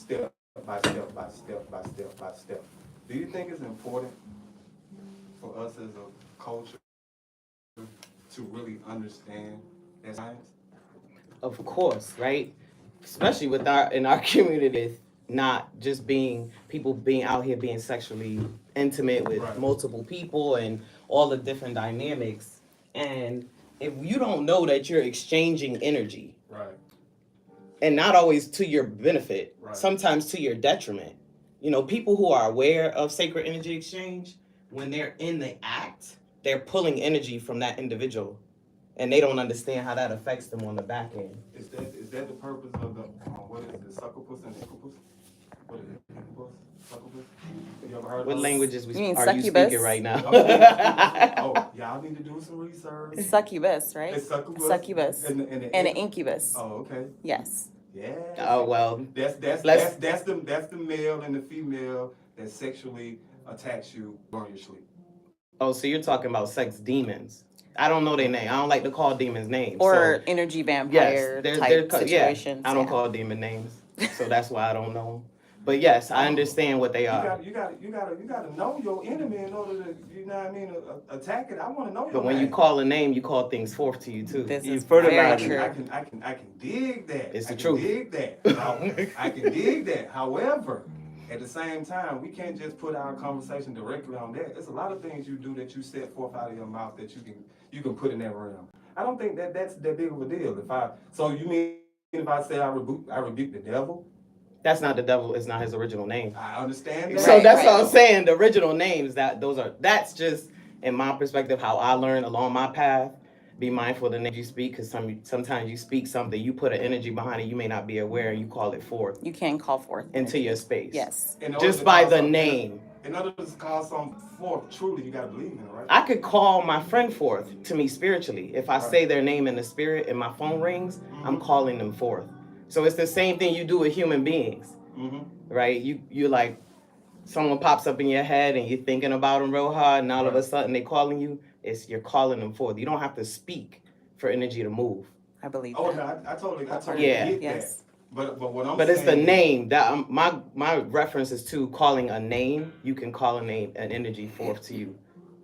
step by step by step by step by step. Do you think it's important for us as a culture to really understand that science? Of course, right? Especially with our in our community, not just being people being out here being sexually intimate with Right. multiple people and all the different dynamics. And if you don't know that you're exchanging energy, Right. and not always to your benefit, Right. sometimes to your detriment. You know, people who are aware of sacred energy exchange, when they're in the act, they're pulling energy from that individual, and they don't understand how that affects them on the back end. Is that the purpose of the what is it, succubus and incubus? What is it, incubus, succubus? Have you ever heard of What those? languages You mean are you succubus? speaking right now? Oh, y'all need to do some research. Succubus, right? It's succubus. Succubus. And And an incubus. Oh, okay. Yes. Yeah. Oh well. That's Let's- the male and the female that sexually attacks you during your sleep. Oh, so you're talking about sex demons? I don't know their name. I don't like to call demons names. Or so, energy yes, vampire type situations. Yeah, I don't yeah. call demon names, so that's why I don't know 'em. But yes, I understand what they are. You gotta know your enemy in order to, you know what I mean, attack it. I want to know your But when you name. call a name, you call things forth to you too. This You is fertilize very it. true. I can dig that. It's the I can truth. dig that. I can dig that. However, at the same time, we can't just put our conversation directly on that. There's a lot of things you do that you set forth out of your mouth that you can put in that realm. I don't think that's that big of a deal. So you mean if I say I rebuke the devil? That's not the devil. It's not his original name. I understand that. So that's Right. what I'm saying. The original names that's just in my perspective how I learned along my path. Be mindful of the names you speak, because sometimes you speak something, you put an energy behind it, you may not be aware, and you call it forth You can call forth into your space. Yes. In order Just to by call the something- name. In order to call something forth, truly, you gotta believe in it, right? I could call my friend forth to me spiritually. If I Right. say their name in the spirit and my phone rings, I'm calling them forth. So it's the same thing you do with human beings, right? You like, someone pops up in your head and you're thinking about them real hard, and all of a Right. sudden they calling you. You're calling them forth. You don't have to speak for energy to move. I believe Oh, that. no, I totally Yeah. get Yes. that. But what I'm But saying it's the is- name that my reference is to calling a name. You can call a name, an energy forth to you,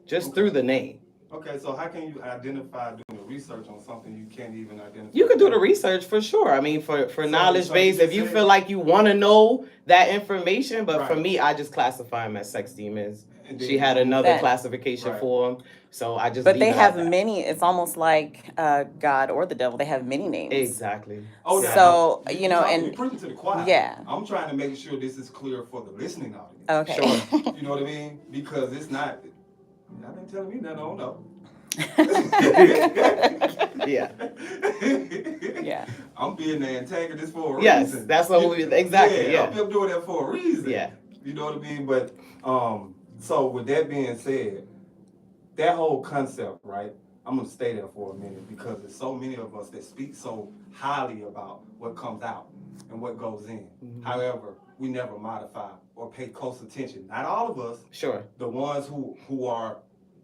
just through the name. Okay, so how can you identify doing the research on something you can't even identify? You could do the research for sure. I mean, for knowledge so base, you if you said- feel like you want to know that information. But for Right. me, I just classify them as sex demons. And then- She had another That- classification Right. for them, so I just. But leave they it at have that. many, it's almost like God or the devil. They have many names. Exactly. Oh, yeah. So, you know, talking- and- you're preaching to the choir. Yeah. I'm trying to make sure this is clear for the listening audience. Okay. Sure. You know what I mean? Because it's not. Y'all been telling me nothing I don't know. Yeah. Yeah. I'm being the antagonist for a Yes, reason. that's what we exactly. Yeah. I'm doing that for a reason. Yeah. You know what I mean? But so with that being said, that whole concept, right? I'm gonna stay there for a minute because there's so many of us that speak so highly about what comes out and what goes in. Mhm. However, we never modify or pay close attention. Not all of us, Sure. the ones who are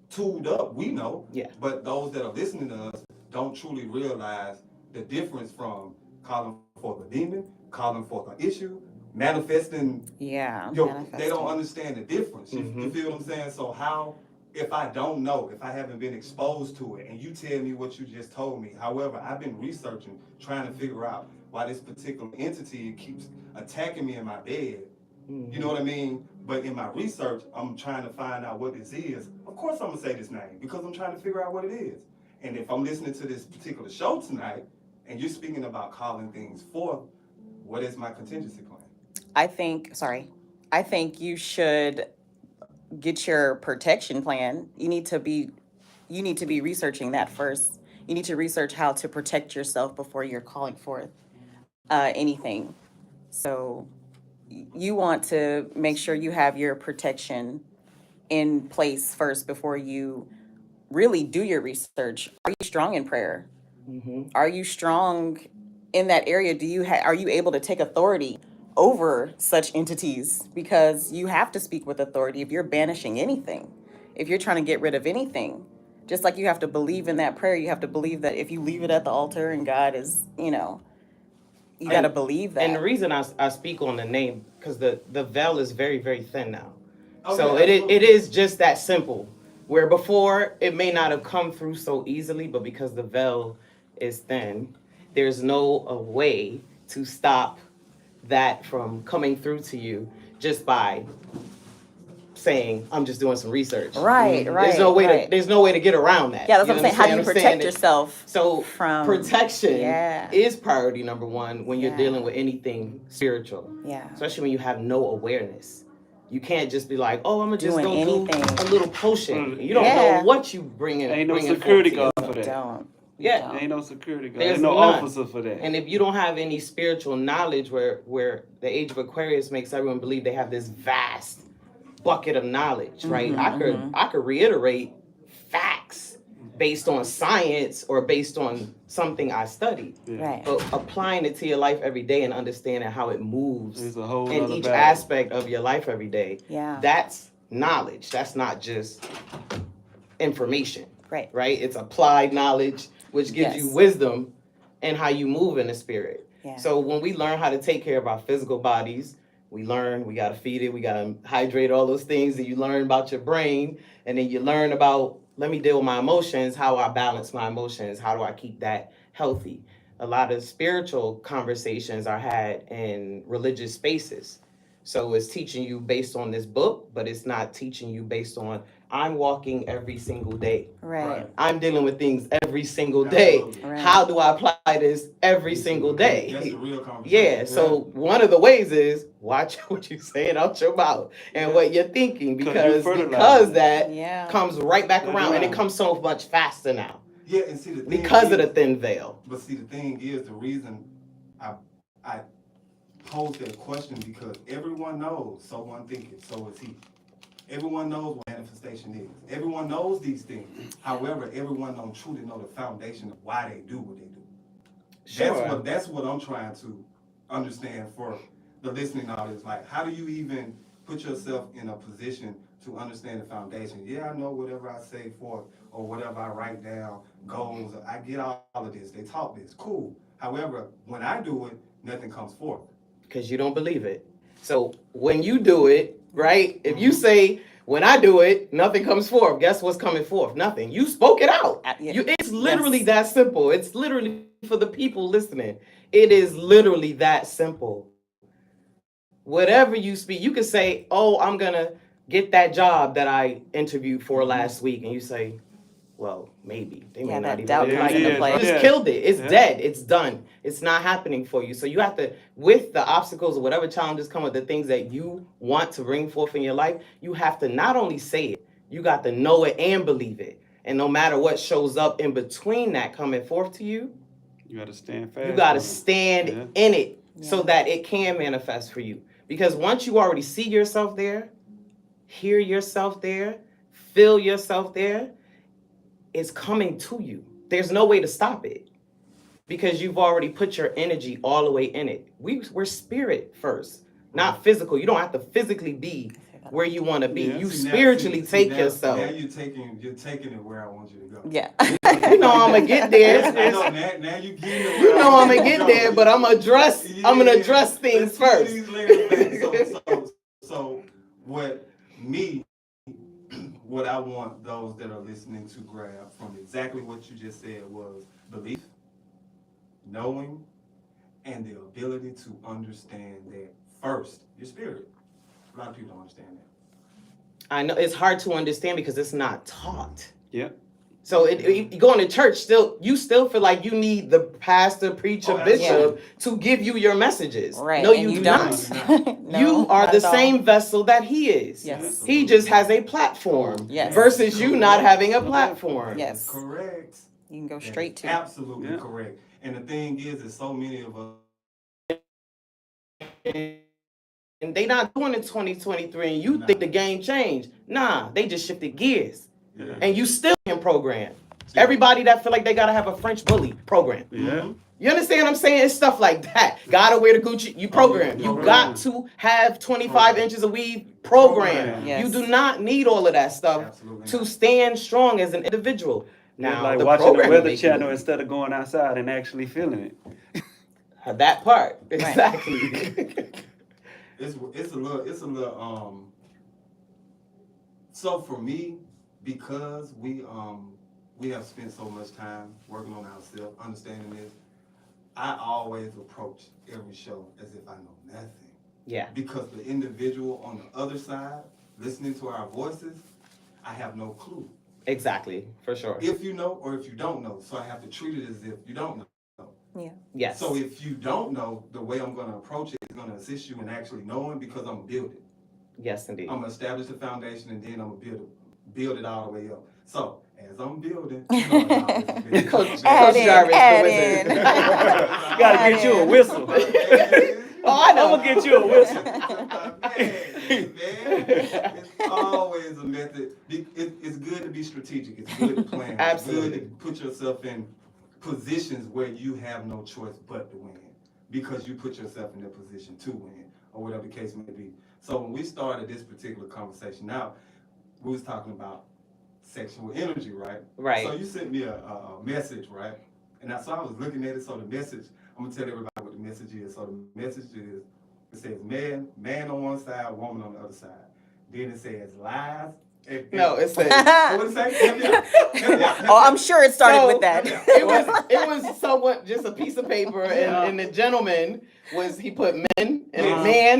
tooled up, we know. Yeah. But those that are listening to us don't truly realize the difference from calling for the demon, calling for the issue, manifesting. Yeah. They don't manifesting. understand the difference. You Mhm. feel what I'm saying? So how, if I don't know, if I haven't been exposed to it, and you tell me what you just told me, however, I've been researching, trying to figure out why this particular entity keeps attacking me in my bed. You know what I mean? But in my research, I'm trying to find out what this is. Of course I'm gonna say this name because I'm trying to figure out what it is. And if I'm listening to this particular show tonight, and you're speaking about calling things forth, what is my contingency plan? I think you should get your protection plan. You need to be researching that first. You need to research how to protect yourself before you're calling forth anything. So you want to make sure you have your protection in place first before you really do your research. Are you strong in prayer? Mm-hmm. Are you strong in that area? Are you able to take authority over such entities? Because you have to speak with authority if you're banishing anything, if you're trying to get rid of anything. Just like you have to believe in that prayer, you have to believe that if you leave it at the altar and God is, You got to believe that. And the reason I speak on the name, because the veil is very, very thin now. Oh, So yeah, it is just that simple. Where before it may not have come through so easily, but because the veil is thin, there's no way to stop that from coming through to you just by saying I'm just doing some research. Right, There's no way right. to there's no way to get around that. Yeah, that's what I'm saying. How do you understand protect it? yourself So from protection Yeah. is priority number one when you're Yeah. dealing with anything spiritual. Yeah. Especially when you have no awareness. You can't just be like, oh, I'm gonna just Doing go anything. do a little potion. You don't Yeah. know what you bring in. Ain't no bringing security forth to guard for that. Don't. Yeah. Don't. Ain't no security guard. There's Ain't no none. officer for that. And if you don't have any spiritual knowledge, where the age of Aquarius makes everyone believe they have this vast bucket of knowledge, right? I could reiterate facts based on science or based on something I studied. Right. But applying it to your life every day and understanding how it moves It's a whole in other each battle. aspect of your life every day. Yeah. That's knowledge. That's not just information. Right. Right? It's applied knowledge, which gives you Yes. wisdom and how you move in the spirit. Yeah. So when we learn how to take care of our physical bodies, we learn we got to feed it, we got to hydrate, all those things that you learn about your brain. And then you learn about, let me deal with my emotions, how I balance my emotions, how do I keep that healthy. A lot of spiritual conversations are had in religious spaces. So it's teaching you based on this book, but it's not teaching you based on, I'm walking every single day. Right. I'm dealing with things every single day. Absolutely. Right. How do I apply this every single day? That's the real conversation. Yeah, so one of the ways is watch what you're saying out your mouth and what you're thinking, 'Cause because you fertilize. that Yeah. comes right back That's around, and it right. comes so much faster now Yeah, and see the thing because of is- the thin veil. But see, the thing is, the reason I pose that question because everyone knows, so one thinketh, so is he. Everyone knows what manifestation is. Everyone knows these things. However, everyone don't truly know the foundation of why they do what they do. Sure. That's what I'm trying to understand for the listening audience. Like, how do you even put yourself in a position to understand the foundation? Yeah, I know whatever I say forth or whatever I write down, goals, I get all of this. They taught this. Cool. However, when I do it, nothing comes forth. Because you don't believe it. So when you do it, right? If you say, when I do it, nothing comes forth, guess what's coming forth? Nothing. You spoke it out. Yeah. It's literally Yes. that simple. It's literally for the people listening. It is literally that simple. Whatever you speak, you can say, oh, I'm going to get that job that I interviewed for last week. And you say, well, maybe. They may Yeah, not that even doubt really comes like into it. play. You just Yeah. killed it. It's Yeah. dead. It's done. It's not happening for you. So you have to, with the obstacles or whatever challenges come with the things that you want to bring forth in your life, you have to not only say it, you got to know it and believe it. And no matter what shows up in between that coming forth to you, You gotta stand fast. you got to on it. stand Yeah. in it so Yeah. that it can manifest for you. Because once you already see yourself there, hear yourself there, feel yourself there, it's coming to you. There's no way to stop it because you've already put your energy all the way in it. We're spirit first, not physical. You don't have to physically be where you want to be. Yeah. You See, now- spiritually see, take now- yourself. Now you're taking it where I want you to go. Yeah. You know I'm gonna get there. Now you getting it You where know I I'm want gonna you to get go. there, but I'm gonna address things Let's first. peel these layers back. So what I want those that are listening to grab from exactly what you just said was belief, knowing, and the ability to understand that first, your spirit. A lot of people don't understand that. I know it's hard to understand because it's not taught. Yeah. So you going to church you still feel like you need the pastor, preacher, Oh, bishop to give you your messages. Right. No, and you you do don't. not. No, You are not the at all. same vessel that he is. Yes. He just has a platform Yes. versus you not having a platform. Yes. That's correct. You can go That straight is to. absolutely Yeah. correct. And the thing is so many of us. And they not doing it 2023 and you think the game changed. Nah, they just shifted gears. Yeah. And you still in program. Everybody that feel like they gotta have a French bully program. Yeah. You understand what I'm saying? It's stuff like that. Gotta wear the Gucci. You program. You Program. got to have 25 inches of weave program. Yes. You do not need all of that stuff Absolutely to not. stand strong as an individual. Now, Now, like the watching the program Weather make Channel you- instead of going outside and actually feeling it. That part. Exactly. It's a little so for me, because we have spent so much time working on ourselves, understanding this, I always approach every show as if I know nothing. Yeah. Because the individual on the other side, listening to our voices, I have no clue. Exactly, for sure. If you know or if you don't know. So I have to treat it as if you don't know. Yeah. Yes. So if you don't know, the way I'm going to approach it is going to assist you in actually knowing, because I'm going to build it. Yes, indeed. I'm going to establish the foundation, and then I'm going to build it all the way up. So as I'm building, you know, it's always a bit- Coach Add in, Jarvis, the add wizard. in. Gotta get you a whistle. Oh, I know. I'm gonna get you a whistle. Man, it's always a method. It's good to be strategic. It's good to plan. Absolutely. It's good to put yourself in positions where you have no choice but to win, because you put yourself in that position to win, or whatever the case may be. So when we started this particular conversation, now we was talking about sexual energy, right? Right. So you sent me a message, right? And so I was looking at it. So the message, I'm gonna tell everybody what the message is. So the message is, it says man on one side, woman on the other side. Then it says lies. No, it says. What did it say? Oh, I'm sure it started So, with that. It was somewhat just a piece of paper, and the gentleman he put man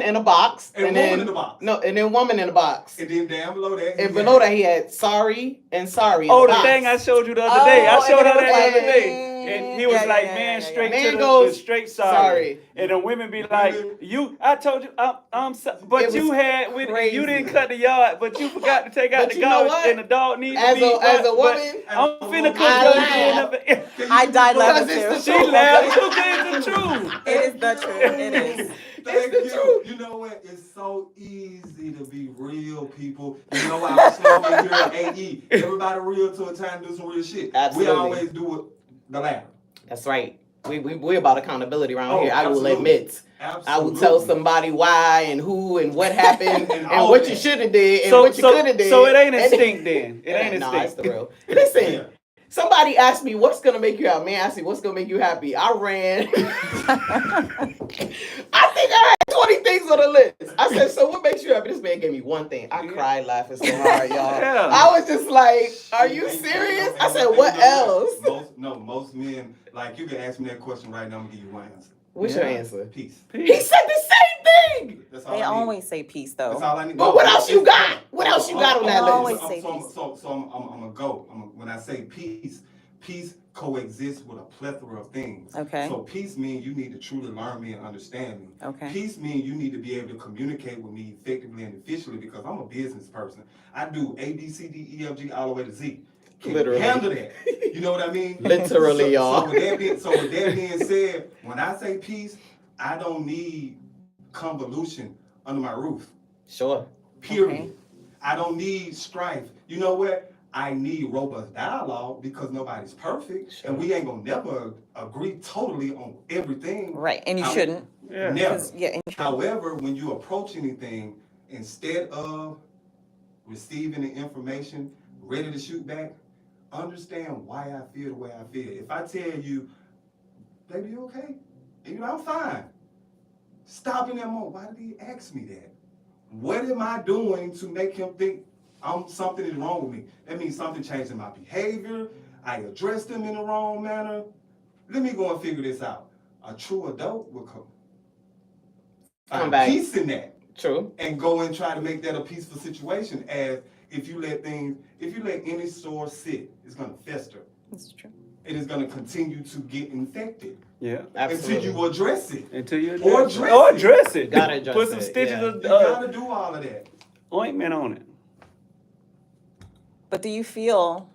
in a box, And then woman in a box. No, and then woman in a box. And then down below that, And below that he had sorry and sorry. Oh, in the box. thing I showed you the other day. I Oh, showed and her it was that the other like, day. And he was yeah, like, yeah, man, yeah, straight Man to goes, the straight sorry. And the women be like, Women- I told you, I'm sorry. But It you was had, crazy. you didn't cut the yard, but you forgot to take out But the you know garbage, what? and the dog needs to As be. a but woman, I'm finna cook I your laugh. dinner. I died laughing Because it's too. the She truth. laughed too, 'cause it's the truth. It is the truth. It is. Thank the you. truth. You know what? It's so easy to be real, people. You know our slogan here at AE. Everybody real to a time to do some real shit. Absolutely. We always do it the latter. That's right. We about accountability around Oh, here. I will absolutely. admit. Absolutely. I will tell somebody why and who and what happened and all what that. you should have did and what you could have did. So it ain't a And- stink then. It ain't a Nah, stink. it's the real. Listen, Yeah. somebody asked me what's gonna make you happy. Man, I said what's gonna make you happy. I ran. I think I had 20 things on the list. I said, so what makes you happy? This man gave me one thing. I cried laughing so hard, y'all. Yeah. I was just like, are you serious? I said, what else? Most men, like, you can ask me that question right now, I'm gonna give you one answer. What's your answer? Peace. He said the same thing. That's all They I need. always say peace That's though. all I need. But what else you got? What else you got on that They always list? say So peace. I'm gonna go. When I say peace coexists with a plethora of things. Okay. So peace means you need to truly learn me and understand me. Okay. Peace means you need to be able to communicate with me effectively and efficiently, because I'm a business person. I do A, B, C, D, E, F, G, all the way to Z. Can you Literally. handle that? You know what I mean? Literally, y'all. So with that being said, when I say peace, I don't need convolution under my roof. Sure. Period. Okay. I don't need strife. You know what? I need robust dialogue, because nobody's perfect, Sure. and we ain't gonna never agree totally on everything. Right. And you I- shouldn't. Yeah. Never. 'Cause, yeah, and you shouldn't. However, when you approach anything, instead of receiving the information, ready to shoot back, understand why I feel the way I feel. If I tell you, baby, you okay? And you know, I'm fine. Stop in that moment. Why did he ask me that? What am I doing to make him think something is wrong with me? That means something changed in my behavior. I addressed him in the wrong manner. Let me go and figure this out. A true adult will come find back. peace in that True. and go and try to make that a peaceful situation. As if you let any sore sit, it's gonna fester. It's true. It is gonna continue to get infected Yeah. Absolutely. until you address it. Until you Or address address it. Or it. address it. Gotta address Put some it, stitches yeah. of You gotta do all of that. ointment on it. But do you feel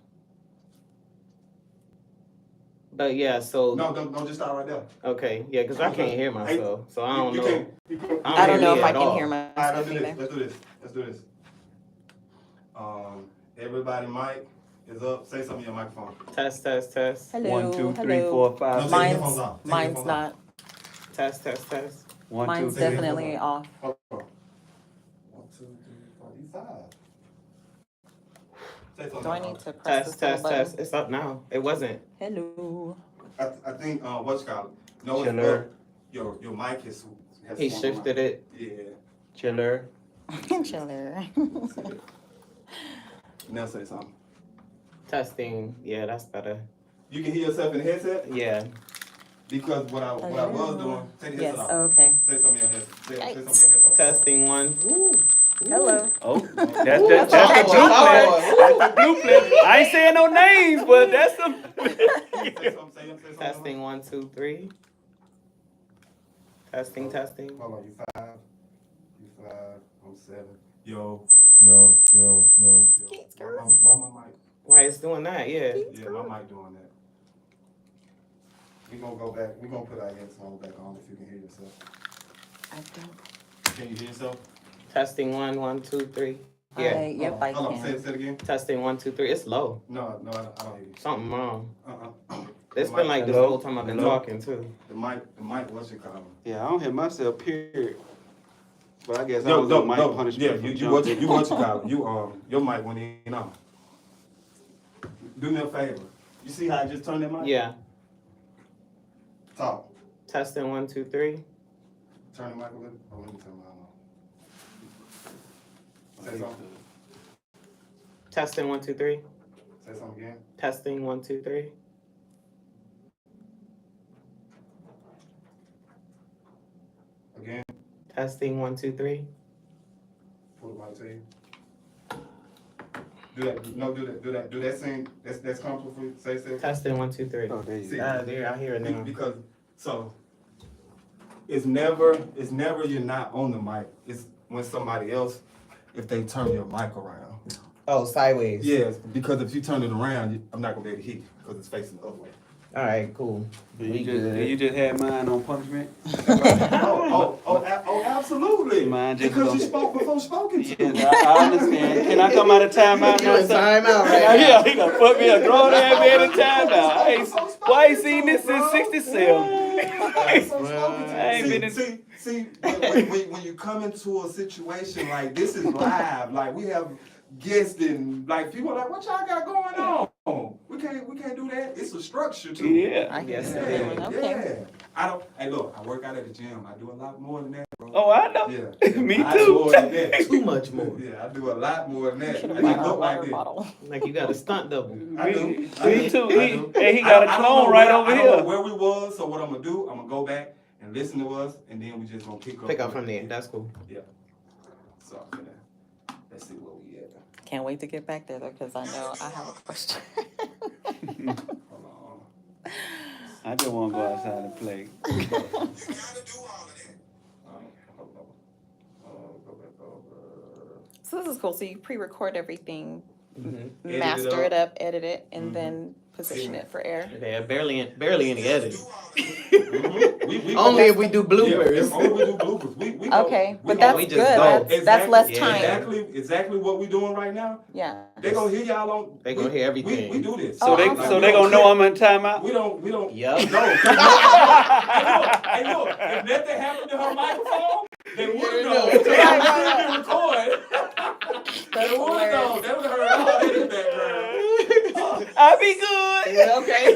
But yeah, so No, don't just stop right there. okay, yeah, because I can't hear myself, so I don't You know. can't- you can't- I don't know hear if me I at can all. hear All right, myself let's do either. this. Let's do this. Everybody, mic is up. Say something in your microphone. Test. hello? 1, 2, 3, hello. 4, No, 5, take 6. your Mine's headphones off. Take your mine's headphones not. Test. 1, 2, Mine's 3. definitely off. Hold on. 1, 2, 3, 4. These 5. Say something. Do I need to press Test. this little button? It's up now. It wasn't. Hello. I think what's it called? No, it's Chiller. up. Your mic has He swung shifted around. it. Yeah. Chiller. Chiller. Now say something. Testing. Yeah, that's better. You can hear yourself in the headset? Yeah. Because what I was doing, take the Yes, headset off. okay. Say something in your headset. Say something in your headset. Testing one. Woo. Hello. Oh, that's That's the okay, blue John. flag. That's the blue flag. I ain't saying no names, but that's the. Say something. Testing 1, 2, 3. Testing. Hold on, you 5. I'm 7. Yo. Why my mic? Why it's doing that? Yeah. Yeah, my mic doing that. We gonna go back. We gonna put our headphones back on if you can hear yourself. I don't. Can you hear yourself? Testing 1, 2, 3. Yeah. Yep, I Hold on, can. say it again. Testing 1, 2, 3. It's low. No, I don't hear you. Something wrong. Uh-uh. It's The been mic- like this Hello? whole time I've been Hello? talking too. The mic, what's your calling? Yeah, I don't hear myself, period. But I guess I No, was no, on mic no. punishment. Yeah, for you jumping. what you call it? Your mic went in on. Do me a favor. You see how I just turned that mic? Yeah. Talk. Testing 1, 2, 3. Turn the mic a little. Oh, let me turn mine on. Say something. Testing 1, 2, 3. Say something again. Testing 1, 2, 3. Again. Testing 1, 2, 3. Pull the mic to you. Do that. No, do that. Do that thing. That's comfortable for you. Say. Testing 1, 2, 3. Oh, there you See. go. There, I hear it now. Because so it's never you're not on the mic. It's when somebody else, if they turn your mic around. Oh, sideways. Yes, because if you turn it around, I'm not gonna be able to hear you because it's facing the other way. All right, cool. You just had mine on punishment? Oh, absolutely. Mine just Because go- you spoke before spoken to. Yes, I understand. Can I come out of timeout You now? in sir? timeout right Yeah, he gonna put me a grown ass man in timeout. I ain't seen this since 67. I ain't been in- See, when you come into a situation like this is live, like we have guests and like people are like, what y'all got going on? We can't do that. It's a structure to it. Yeah. I guess Yes, so. it is. Okay. I don't. Hey, look, I work out at the gym. I do a lot more than that, bro. Oh, I know. Yeah. Me I do too. more than that. Too much more. Yeah, I do a lot more than that. Should I have just brought a look like water this. bottle. Like you got a stunt double. I do. Me I too. do. Hey, he got a I don't clone know right where- over I don't know here. where we was, so what I'm gonna do, I'm gonna go back and listen to us, and then we just gonna pick up from there. That's cool. So let's see where we at. Can't wait to get back there though, because I know I have a question. Hold on. I just want to go outside and play. Hold on. Go back over. So this is cool. So you pre-record everything, Mm-hmm. Edit it master it up. up, edit it, and Mhm. then position it for air. Yeah, barely any editing. We Only if we do bloopers. Yeah, only we do bloopers. We go- Okay, we but go- that's we good. just go. That's less Yeah. time. Exactly what we doing right now. Yeah. They gonna hear y'all on. They gonna hear everything. We do this. Oh, So they awesome. so they gonna know I'm in timeout? We don't. Yup. No. Hey, look. If nothing happened to her microphone, they would have known. Right, They right, didn't record. That's They would have known. hilarious. They would have heard all that in the background. I'll be good. Yeah, okay.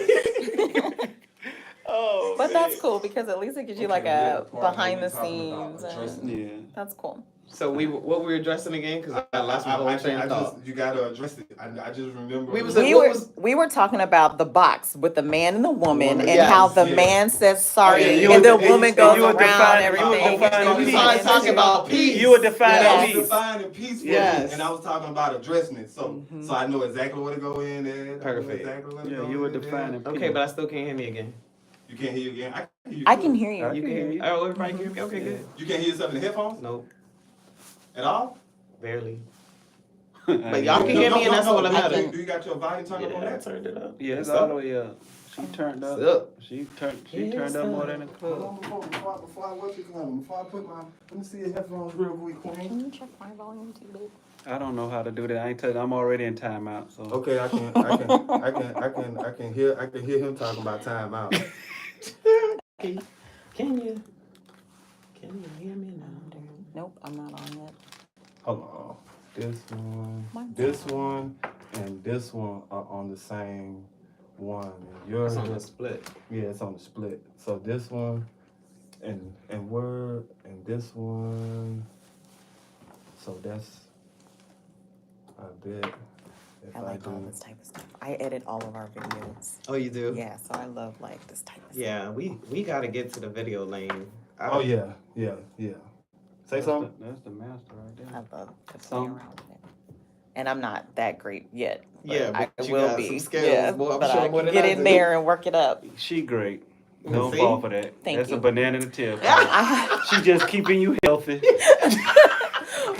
Oh, But man. that's cool because at least it gives you like Okay, yeah, a the part where behind we the talking about scenes. addressing And Yeah. that's cool. So what we were addressing again? Because I lost my whole train of thought. You gotta address it. I just remember. We was- We what were was- we were talking about the box with the man and the woman, Woman, and yes, how the yeah. man says sorry, Yeah, you and the would- and woman you goes would around define- everything. you would define and peace. she's We started talking about peace. You were defining Yes. I was peace. defining peace for Yes. me, and I was talking about addressing it. So Mhm. so I know exactly what to go in there. I know Perfect. Exactly what to Yeah, go you were in there. defining peace. Okay, but I still can't hear me again. You can't hear you again. I can hear you. You can hear me? Oh, everybody can hear me? Okay, good. You can't hear yourself in the headphones Nope, at all. barely. But y'all can hear me and that's all that Do matters. you got your volume turned up on Yeah, I that? turned it up. Yeah, it's What's all up? the way up. She turned up. What's up? She turned Yes, up more sir. than a Hold club. on, before I what you call them, before I put my, let me see your headphones real quick, Queen. Can you check my volume too, babe? I don't know how to do that. I ain't tell you, I'm already in timeout. So Okay, I can hear him talking about time out. Can you hear me now? Nope, I'm not on yet. Hold on. Mine's This one, and this one are on the same one. And yours It's on the is, split. yeah, it's on the split. So this one, and Word, and this one. So that's, I bet. If I like all do- this type of stuff. I edit all of our videos. Oh, you do? Yeah, so I love like this type of stuff. Yeah, we gotta get to the video lane. Oh yeah. Say something. That's the master right there. I love to play Some- around with it. And I'm not that great yet. But Yeah, I but you will got be. some skills, Yeah, boy. I'm but sure I more can than get I in do. there and work it up. She great. Don't See? fall for that. Thank That's you. a banana in the tail. I- She just keeping you healthy.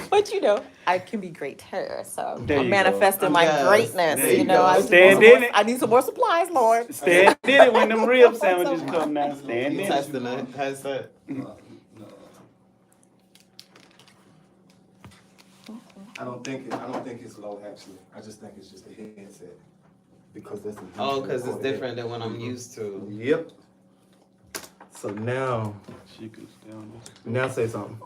But you know, I can be great too. So There I'm you manifesting go. my Yes, greatness. there You you know, go. I just Stand want some in more, it. I need some more supplies, Lord. Stand in it when them rib sandwiches come down. Stand You in it. testing the headset? No. I don't think it's low actually. I just think it's just a headset. Because that's the Oh, because it's different than what I'm used to. Yep. So now She can stay on this. now say something.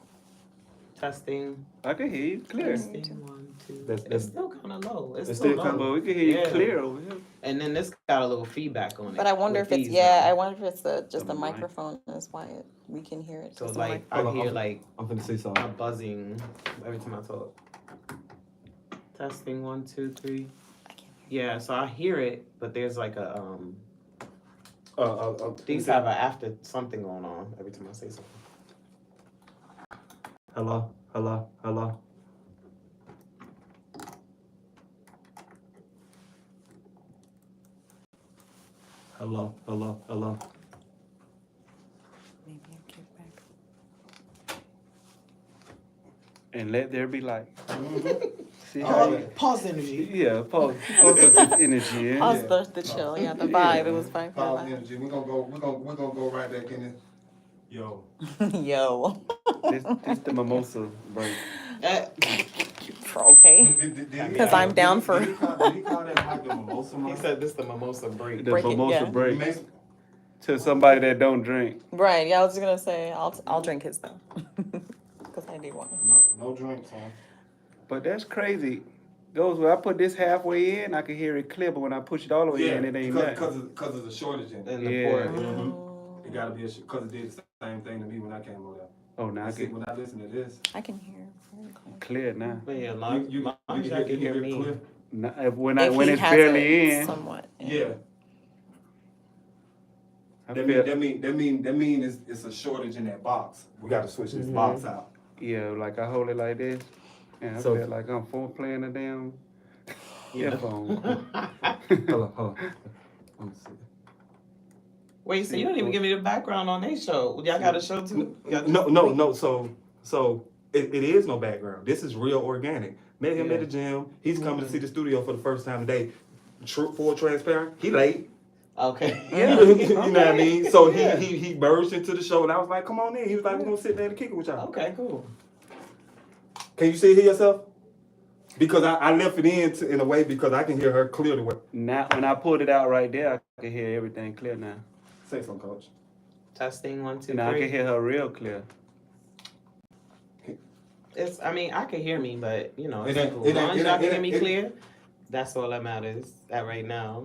Testing. I can hear you clear. Testing. 1, 2. That's- It's still kind of low. It's It's still still low. kinda- But we can hear you Yeah. clear over here. And then this got a little feedback on it. But I wonder with if it's these, I wonder if it's just the The mic. microphone is why we can hear it. So just the like mic- I Hold on, hear I'm- like I'm gonna say a something. buzzing every time I talk. Testing 1, 2, 3. I can't hear. Yeah, so I hear it, but there's like a these okay. have a after something going on every time I say something. Hello. Hello. Maybe I'll get back. And let there be light. See how Oh, you... Pause energy. Yeah, positive energy. Yeah. Pause the chill. Yeah, the Yeah. vibe. It was fine. Power energy. We're gonna go right back in it. Yo. Yo. This the mimosa break. Okay. Because Because I'm down for- Did he call that like the mimosa? He said this the mimosa break. The Break it, mimosa yeah. break. Makes- To somebody that don't drink. Right. Yeah, I was just gonna say I'll drink his though. Because I need one. No drinks, huh? But that's crazy. Goes when I put this halfway in, I can hear it clear, but when I push it all the way in, it ain't that. because of the shortage in it. In the Yeah. port. Oh. It gotta be because it did the same thing to me when I came over there. Oh, now I See, can when I listen to this, I can hear very clear. clear now. But yeah, long you as y'all can hear me. clear? Now, when If when he it's has barely it in, somewhat. Yeah. I That feel, mean it's a shortage in that box. We got to switch this box out. yeah, like I hold it like this, and I So- feel like I'm playing a damn Yeah. earphone. Hold on. Let me see. Wait, so you don't even give me the background on their show. Y'all got a show too? Y'all just- No. So it is no background. This is real organic. Met him Yeah. at the gym. He's coming to see the studio for the first time today. Full transparent. He late. Okay. Yeah, you know what I mean. So Yeah. he merged into the show, and I was like, "Come on in." He was like, "We're gonna sit there and kick it with y'all." Okay, cool. Can you still hear yourself? Because I left it in a way because I can hear her clearly. Now, when I pulled it out right there, I can hear everything clear now, Say something, Coach. Testing 1, 2, and I 3. can hear her real clear. I mean, I can hear me, but you know, It it's ain't- cool. it As long ain't- as it y'all ain't- can hear me it- clear, that's all that matters at right now.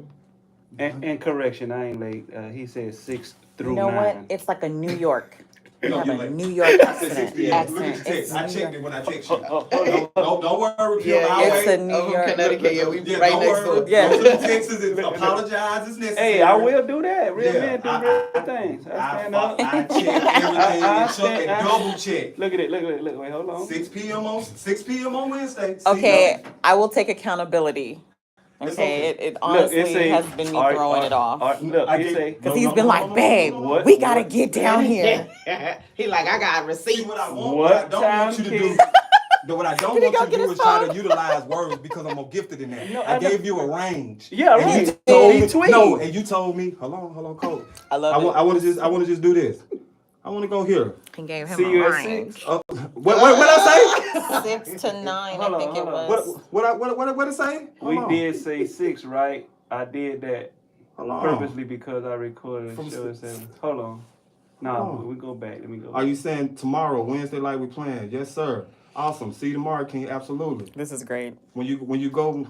And correction, I ain't late. He said 6 through You know 9. what? It's like a New York. You No, have you're a like- New York I said accent. 60 years. Look at the Accent. text. It's I New checked York. it when I text you. Oh, oh, oh, Don't worry, Kim. Yeah, I'll it's wait. a New I'm from York. Connecticut. Yeah, we Yeah, right don't next worry. door. Yeah. Go to the Texas and apologize. It's necessary. Hey, I will do that. Real Yeah, men do real things. I stand up. I check everything I and double check. Look at it. Look. Wait, hold on. 6 p.m. on Wednesday. See, Okay, I will take accountability. It's Okay, okay. it honestly has been me throwing it off. Look, I it get- say, Because No, he's no, been no, like, no, no, babe, no, no, what- we gotta what- get down here. He like, I got See receipts. what I want. What What I don't want you to time do. can- What I don't Did he want go you to get do his is try phone? to utilize words because I'm more gifted in that. No, I I know. gave you a range. Yeah, And right. you told He me, tweeted. no, and you told me, hold on, Coach. I love it. I want to just do this. I want to go here. He gave him See a you at range. 6. What I say? 6 to 9, Hold I on, think it hold on. was. What it say? We Hold on. did say 6, right? I did that Hold on. purposely because I recorded From a show at six. 7. Hold on. No, Hold on. we go back. Let me go. Are you saying tomorrow, Wednesday, like we planned? Yes, sir. Awesome. See you tomorrow, King. Absolutely. This is great. When you go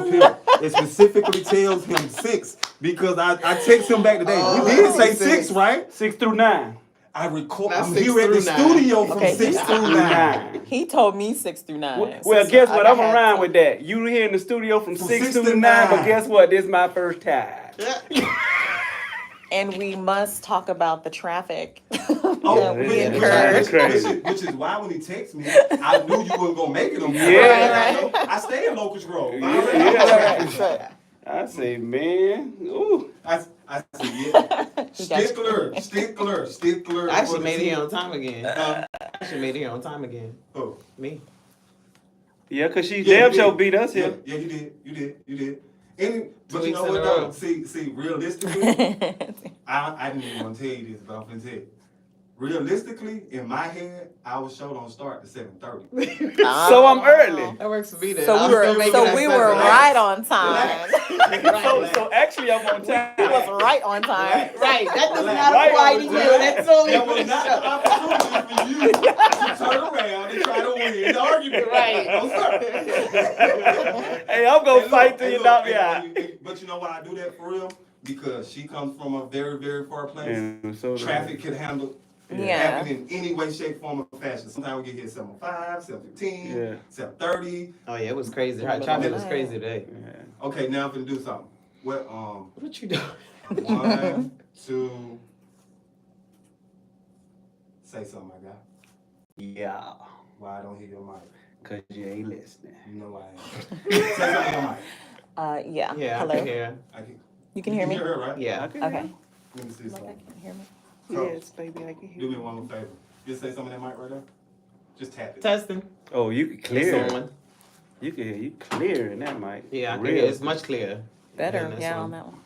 up here, it specifically tells him 6 because I text him back today. Oh, We did say 6. 6, right? 6 through 9. I record. That's I'm 6 here at the through 9. studio from Okay. 6 through 9. He told me 6 through 9. Well, So guess I what? I'm had around to- with that. You were here in the studio from From 6 6 to to 9, but 9. guess what? This is my first time. And we must talk about the traffic. Oh, that we yeah, incurred. crazy. which is why when he texted me, I knew you wasn't gonna make it on time. Yeah. I stay in Locust Grove. Yeah. I say, man, ooh. I said, yeah. Stickler. I actually made it here on time again. Uh, I actually made it here on time again. oh. Me. Yeah, cause she Yeah, damn you sure did. beat us Yeah, here. yeah, you did. And, but 2 you weeks know in what a though? row. See, realistically, I didn't even want to tell you this, but I'm finna tell you. Realistically, in my head, our show don't start at 7:30. So I'm early. That works for me then. So I'll we still were, make it so at we 7. were Relax. right on time. So actually I'm on time. He was right on time. Right. That does Relax. not Right apply on to you. time. That's only That for was the not show. the opportunity for you to turn around and try to win the argument. Right. No, sir. Hey, I'm gonna fight till you knock me out. But you know why I do that for real? Because she comes from a very, very far place. And so Traffic can handle Yeah. happen in any way, shape, form, or fashion. Sometimes we get here 7:05, 7:15, Yeah. 7:30. Oh yeah, it was crazy. Right, traffic was crazy today. Yeah. Okay, now I'm gonna do something. Well, What you doing? 1, 2. Say something, my guy. Yeah. Why I don't hear your mic? Cause you ain't listening. You know I am. Say something on your mic. Yeah. Yeah, Hello. I can hear. You can hear me? hear her, right? Yeah. Okay. Okay. Let me see Like, something. can you hear me? Yes, baby, I can Do hear me you. one more favor. Just say something in that mic right there. Just tap it. Testing. Oh, you can It's clear. on. You can hear you clear in that mic. Yeah, I For can real. hear. It's much clearer. Better, than this yeah, one. on that one.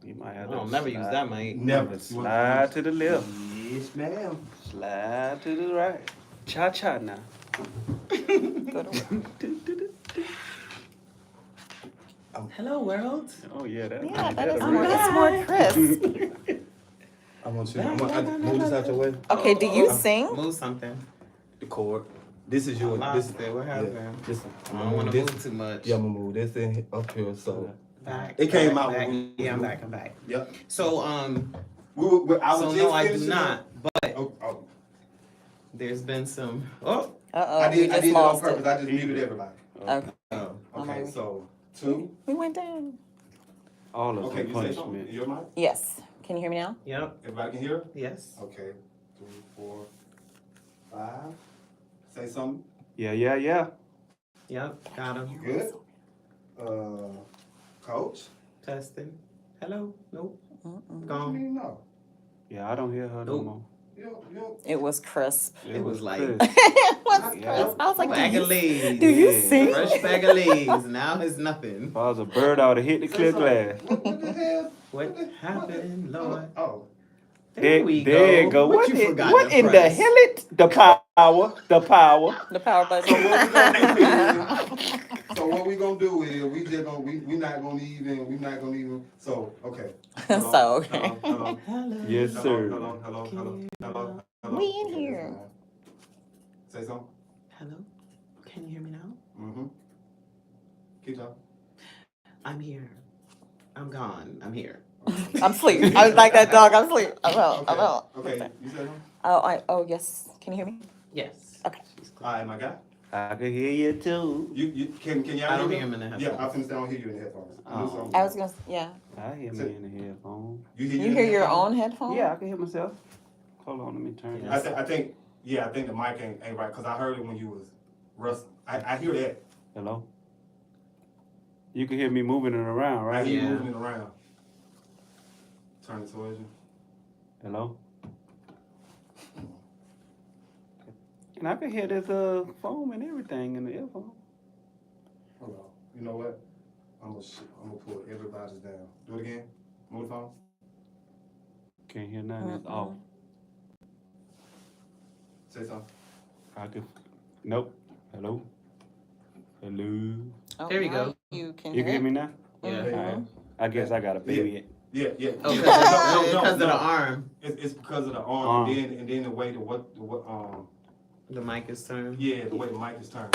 You might I have to don't never use that mic. Never. Slide to the left. Yes, ma'am. Slide to the right. Cha cha now. Go to Hello, world. Oh yeah, that. Yeah, that is that'll more, work. that's more crisp. I want you to move this out your way. Okay, do you sing? Move something. The cord. This is your. I This lost it. What happened? This, I don't want to this, move too much. Yeah, I'm gonna move this in up here. So Back. It came back, out back. when we- Yeah, I'm back. I'm back. yep. So I was so just no, I do finishing not. up- But Oh, there's been some. Oh. Uh-oh, I we did just it on lost purpose. it. I just muted everybody. Okay. Oh. Okay, my- so 2. We went down. All of Okay, them you say something. punishment. Your mic. Yes. Can you hear me now? Yep. Everybody can hear. Yes. Okay. 3, 4, 5. Say something. Yeah. Yep. Got him. Good. Coach. Testing. Hello. Nope. Mm-mm. I Gone. mean, no. Yeah, I don't hear her no Nope. more. You It was crisp. It was like crisp. It was Yeah. crisp. I was like, bag do of you, leaves. do you Yeah. sing? Fresh bag of leaves. Now it's nothing. If I was a bird, I would have hit the clear glass. What the hell? What happened, Lord? Oh. There we you go. What What, you in, forgot what to in the press? hell it? The power. The power button. So what we gonna do is we just gonna we not gonna even so okay. So, okay. Hello. Yes, sir. Hello. We in here. Say something. Hello. Can you hear me now? Mm-hmm. Keep talking. I'm here. I'm gone. I'm here. I'm asleep. I was like that dog. I'm asleep. I'm out. I'm out. Okay. You said something? Oh, yes. Can you hear me? Yes. Okay. All right, my guy. I can hear you too. You can y'all I don't hear hear me? him in the Yeah, headphones. I finished. I don't hear you in the headphones. Oh. I was gonna, yeah. I hear me in the headphone. You You in hear the your headphones? own headphone? Yeah, I can hear myself. Hold on, let me turn Yeah. this. I think the mic ain't right because I heard it when you was rustling. I hear that. Hello? You can hear me moving it around, I right? hear you Yeah. moving it around. Turn it towards you. Hello? And I can hear this foam and everything in the earphone. Hold on. You know what? I'm gonna pull everybody's down. Do it again. Move the phone. Can't hear nothing. It's off. Say something. I could. Nope. Hello? Hello? Oh, There we now go. You can You can hear me now? Yeah. Mhm. All right. I guess I got a baby. Yeah. Oh, No, because of the arm. It's because of the arm, Arm. and then the way the what The mic is turned. yeah, the way the mic is turned.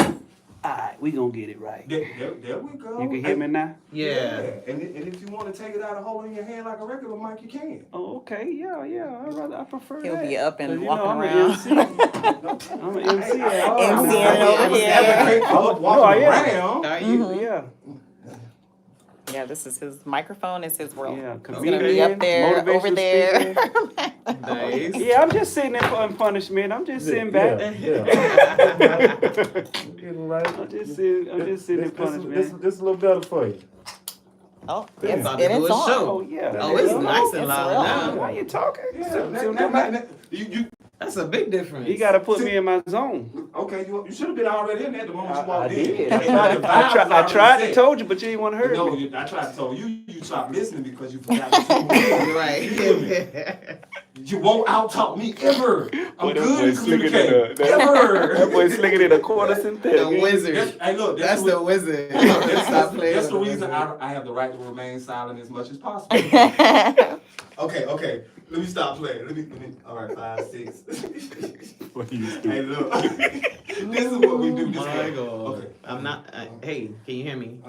Alright, we gonna get it right. There we go. You can hear me now? Yeah. And if you want to take it out and hold it in your hand like a regular mic, you can. Oh, okay, yeah. I prefer He'll that. be up and 'Cause, you walking know, I'm around. an MC. I'm an MC at heart. MCing over here. Advocate for I walking am. around. Are you? Mhm. Yeah. Yeah, this is his microphone. It's his world. Yeah, He's gonna be comedian, up there, over motivational there. speaker. Nice. Yeah, I'm just sitting there for punishment. I'm just sitting back. Getting right. I'm just sitting in punishment. This is a little better for you. Oh, Yeah. it's, About and to do it's a on. show. Oh yeah. Oh, it's nice and It's loud real. now. Why you talking? You That's a big difference. You gotta put me in my zone. okay? You should have been already in there the moment you I walked in. did. The vibes I already tried to set. told you, but you didn't want to hear No, me. I tried to tell you. You stopped listening because you forgot to tune in. Right. You won't out-talk me ever. I'm Boy, that good boy at slicker than communicating. a- Ever. That boy slicker than a quarter synthetic. The wizard. Hey, look. That's the wizard. That's Stop playing the with reason wizard. I have the right to remain silent as much as possible. Okay. Let me stop playing. Let me. All right, 5, 6. Hey, look. This is what we do. This My way. God. Okay. I'm not. Hey, can you hear me?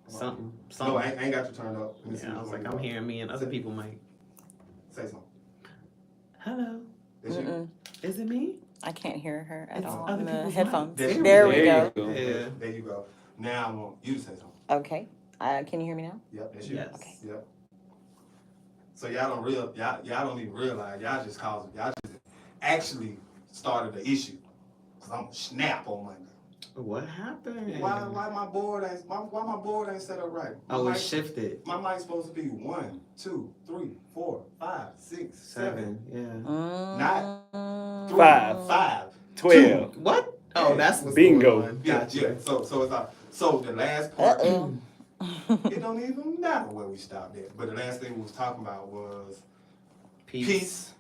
Something. No, I ain't got you turned up. Let me see Yeah, I what's was like, going I'm on. hearing me and other people might. Say something. Hello. That's you. Mm-mm. Is it me? I can't hear her at It's all other in the people's headphones. mics. There we There go. you Yeah. There you go. Now I want you to say something. Okay. Can you hear me now? Yep, that's you. Yes. Okay. Yep. So y'all don't even realize y'all just actually started the issue. Cause I'm gonna snap on Monday. What happened? Why my board ain't set up right? My Oh, mic- it shifted. My mic's supposed to be 1, 2, 3, 4, 5, 6, 7. 7. Yeah. Not 3, 5, 12. What? Oh, that's what's Bingo. going on. Yeah, Gotcha. yeah. So it's like, so the last part, Uh-oh. it don't even matter where we stopped at. But the last thing we was talking about was peace,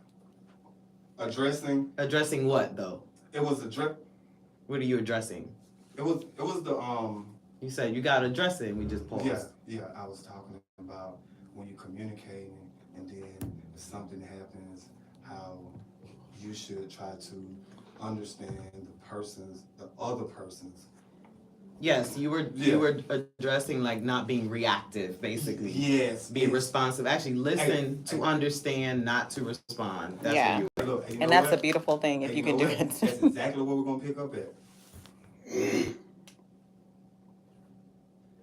addressing. Addressing what though? It was What are you addressing? it was the You said you got to address it, and we just paused. yeah. I was talking about when you're communicating, and then if something happens, how you should try to understand the other person's. Yes, you were addressing like not being reactive, basically. Yes. Be responsive. Actually, listen to understand, not to respond. That's Yeah. what you. Look, And that's a beautiful thing if you can do it. That's exactly what we're gonna pick up at.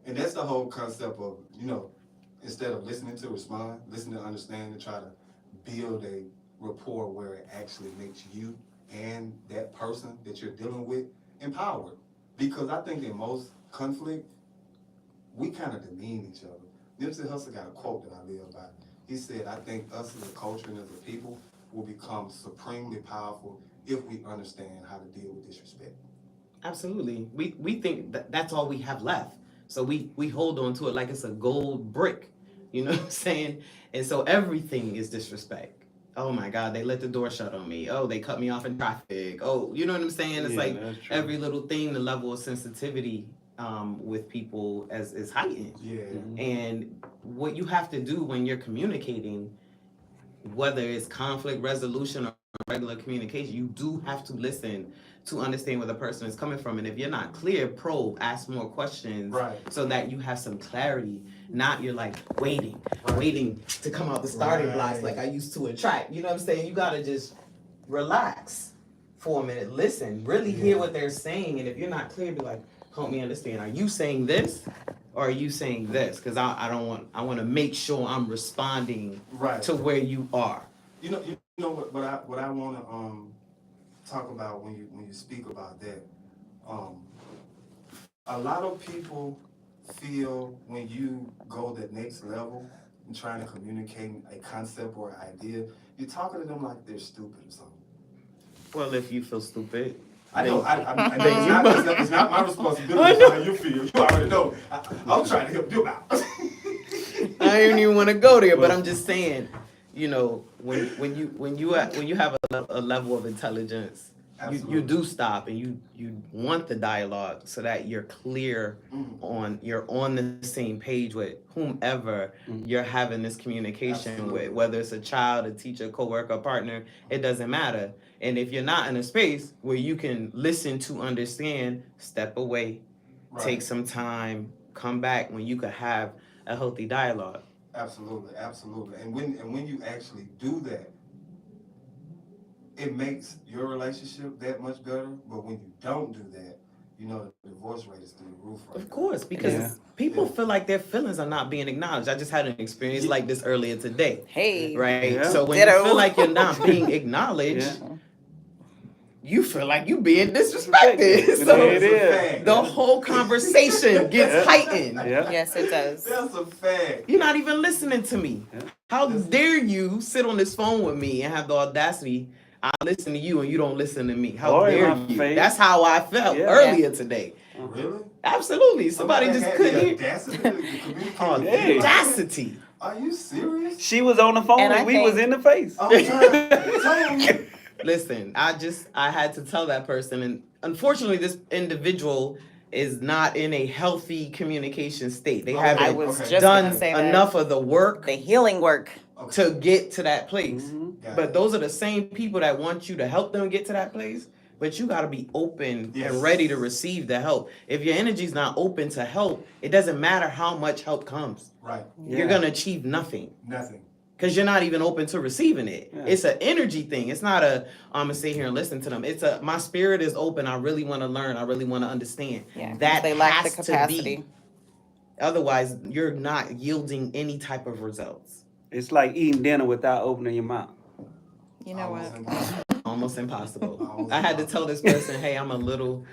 And that's the whole concept of, instead of listening to respond, listen to understand and try to build a rapport where it actually makes you and that person that you're dealing with empowered. Because I think in most conflict, we kind of demean each other. Nipsey Hussle got a quote that I live by. He said, I think us as a culture and as a people will become supremely powerful if we understand how to deal with disrespect. Absolutely. We think that's all we have left. So we hold on to it like it's a gold brick. You know what I'm saying? And so everything is disrespect. Oh my God, they let the door shut on me. Oh, they cut me off in traffic. Oh, you know what I'm saying? It's like every little thing, the level of sensitivity with people is heightened. Yeah. And what you have to do when you're communicating, whether it's conflict resolution or regular communication, you do have to listen to understand where the person is coming from. And if you're not clear, probe, ask more questions, Right. so that you have some clarity. Not you're like waiting to come out the starting blocks like I used to a track. You know what I'm saying? You gotta just relax for a minute, listen, really hear what they're saying. And if you're not clear, be like, help me understand. Are you saying this? Or are you saying this? Because I want to make sure I'm responding Right. to where you are. You know what I want to talk about when you speak about that. A lot of people feel when you go the next level and trying to communicate a concept or an idea, you're talking to them like they're stupid or something. Well, if you feel stupid, I know. It's not my responsibility how you feel. You already know. I'm trying to help you out. I don't even want to go there, but I'm just saying, when you have a level of intelligence you do stop and you want the dialogue so that you're clear you're on the same page with whomever you're having this communication with, whether it's a child, a teacher, coworker, partner, it doesn't matter. And if you're not in a space where you can listen to understand, step away, take some time, come back when you could have a healthy dialogue. Absolutely. And when you actually do that, it makes your relationship that much better. But when you don't do that, you know, the divorce rate is through the roof right Of course, because people feel like their feelings are not being acknowledged. I just had an experience like this earlier today. Hey. Right? Yeah. So when Ditto. you feel like you're not being acknowledged, you feel like you being disrespected. So It is. the whole conversation gets heightened. Yeah. Yes, it does. That's a fact. You're not even listening to me. Yeah. How dare you sit on this phone with me and have the audacity? I listen to you and you don't listen to me. How Or in dare my you? face. That's how I felt Yeah. earlier today. Really? Absolutely. Somebody just couldn't hear. Audacity to communicate. Hey. Audacity. Are you serious? She was on the phone And I and we was think- in the face. I'm trying to tell you. Listen, I had to tell that person, and unfortunately, this individual is not in a healthy communication state. They I I haven't was Okay. just done gonna say that. enough of the work The healing work. to get to that place. Got But it. those are the same people that want you to help them get to that place. But you got to be open Yes. and ready to receive the help. If your energy's not open to help, it doesn't matter how much help comes. Right. You're going to achieve nothing. Nothing. Because you're not even open to receiving it. Yeah. It's an energy thing. It's not I'm gonna sit here and listen to them. It's my spirit is open. I really want to learn. I really want to understand. Yeah. That they lack the has capacity. to be. Otherwise, you're not yielding any type of results. It's like eating dinner without opening your mouth. You know Almost what? impossible. Almost impossible. Almost I had to impossible. tell this person, hey, I'm a little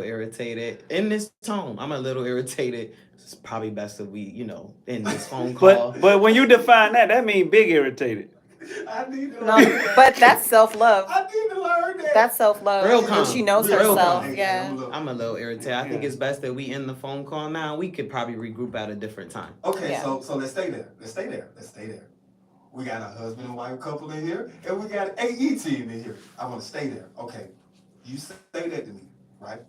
irritated. In this tone, I'm a little irritated. It's probably best if we, end this phone call. But when you define that means big irritated. I need to No, learn. but that's self-love. I need to learn that. That's self-love. Real And calm. she knows Real herself. calm. Yeah. I'm a little irritated. I think Yeah. it's best that we end the phone call now. We could probably regroup at a different time. Okay, Yeah. so let's stay there. Let's stay there. We got a husband and wife couple in here, and we got an AE team in here. I want to stay there. Okay, you say that to me, right?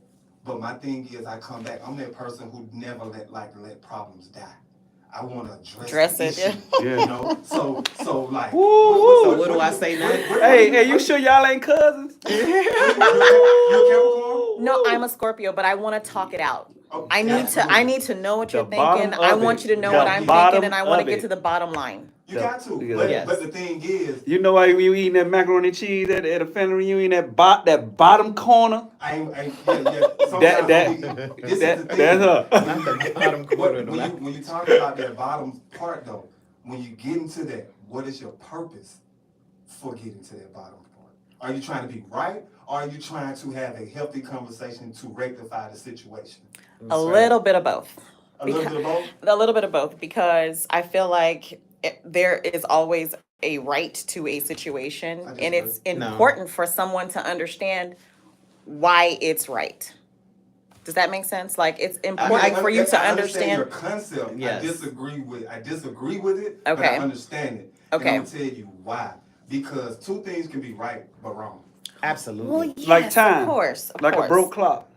But my thing is, I come back. I'm that person who never let problems die. I want to address the It, issue, yeah. you know. So like. Woo! So what do I say now? Hey, you sure y'all ain't cousins? You Capricorn? No, I'm a Scorpio, but I want to talk it out. Oh, I need to know what you're The bottom thinking. I of want it. you to know The what I'm bottom thinking, and I want to of get it. to the bottom line. You got to. Yeah. But, Yes. but the thing is, You know why you eating that macaroni and cheese at a family reunion? That bottom corner. yeah. That- This is the thing. That's her. Not the bottom quarter. of the map. When you talk about that bottom part though, when you get into that, what is your purpose for getting to that bottom part? Are you trying to be right, or are you trying to have a healthy conversation to rectify the situation? A little bit of both. A little bit of both? A little bit of both, because I feel like there is always a right to a situation, I and it's No. important for someone to understand why it's right. Does that make sense? Like, it's important for you to I understand. your concept. Yes. I disagree with it, but Okay. I understand it. Okay. And I'm gonna tell you why. Because two things can be right but wrong. Absolutely. Well, yes, Like time. of course, of Like course. a broke clock.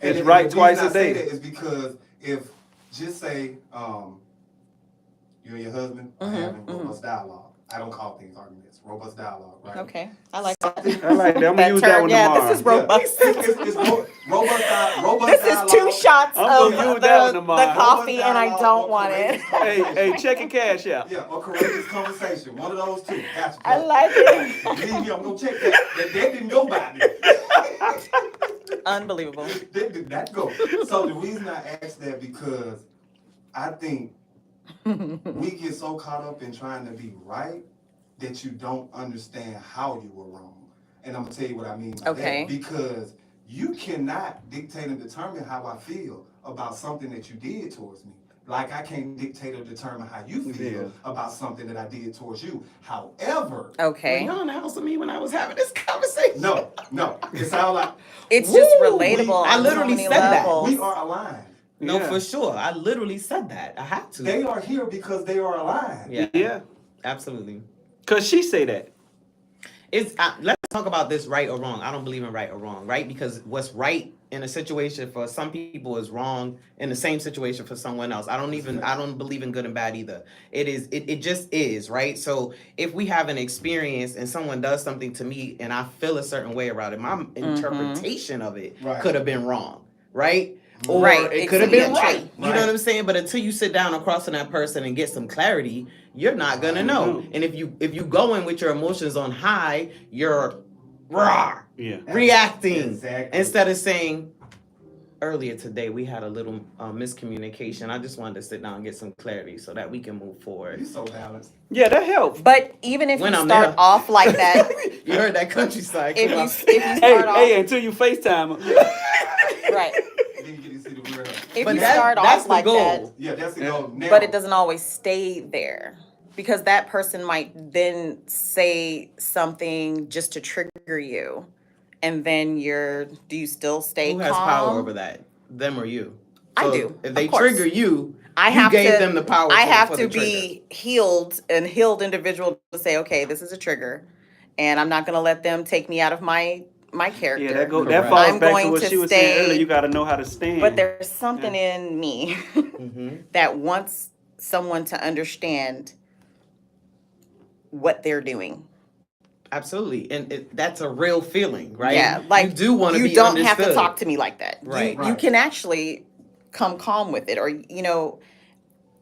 It's And right the twice reason a I say day. that is because if, just say, you and your husband are having robust dialogue. I don't call things arguments. Robust dialogue, right? Okay, I like that. I like that. I'm gonna That use term, that one yeah, tomorrow. this is robust. Robust This is dialogue. 2 shots I'm of gonna use that one the tomorrow. coffee, and I Robust don't dialogue want or it. courageous Hey, check your cash out. Yeah, or courageous conversation. One of those two. Gotcha. I like it. Believe me, I'm gonna check that. That didn't go by me. Unbelievable. That did not go. So the reason I asked that because I think we get so caught up in trying to be right that you don't understand how you were wrong. And I'm gonna tell you what I mean by Okay. that. Because you cannot dictate and determine how I feel about something that you did towards me. Like I can't dictate or determine how you feel Yeah. about something that I did towards you. However, Were Okay. y'all in the house with me when I was having this conversation? no, it's all like It's just Woo, relatable I on literally so many said that. levels. we are aligned. No, Yeah. for sure. I literally said that. I had to. They are here because they are aligned. Yeah, Yeah. absolutely. Cause she say that. Let's talk about this right or wrong. I don't believe in right or wrong, right? Because what's right in a situation for some people is wrong in the same situation for someone else. I don't believe in good and bad either. It just is, right? So if we have an experience and someone does something to me and I feel a certain way about it, my interpretation of it could have been wrong, right? Or Right, it it could have could be been a right. tree. You know what I'm saying? But until you sit down across from that person and get some clarity, you're not gonna know. And if you go in with your emotions on high, you're raw, reacting instead of saying, earlier today we had a little miscommunication. I just wanted to sit down and get some clarity so that we can move forward. You're so balanced. Yeah, that helps. But even if When you I'm start there. off like that, You heard that countryside. if Come you on. start off Until you FaceTime them. right, And then you get to see the real. if But you that- start that's off the like goal. that, Yeah, that's the goal. Now, but it doesn't always stay there because that person might then say something just to trigger you, and then do you still stay Who calm? has power over that? Them or you? I So do, If they of course. trigger you, I you have gave to, them the power. I have for to the trigger. be healed individual to say, okay, this is a trigger, and I'm not going to let them take me out of my character. Yeah, that Correct. falls I'm back going to what to she was saying stay- earlier. You got to know how to stand. But there's something in me Mhm. that wants someone to understand what they're doing. Absolutely, and that's a real feeling, right? Yeah, like you do want to be you don't understood. have to talk to me like that. Right. You Right. can actually come calm with it, or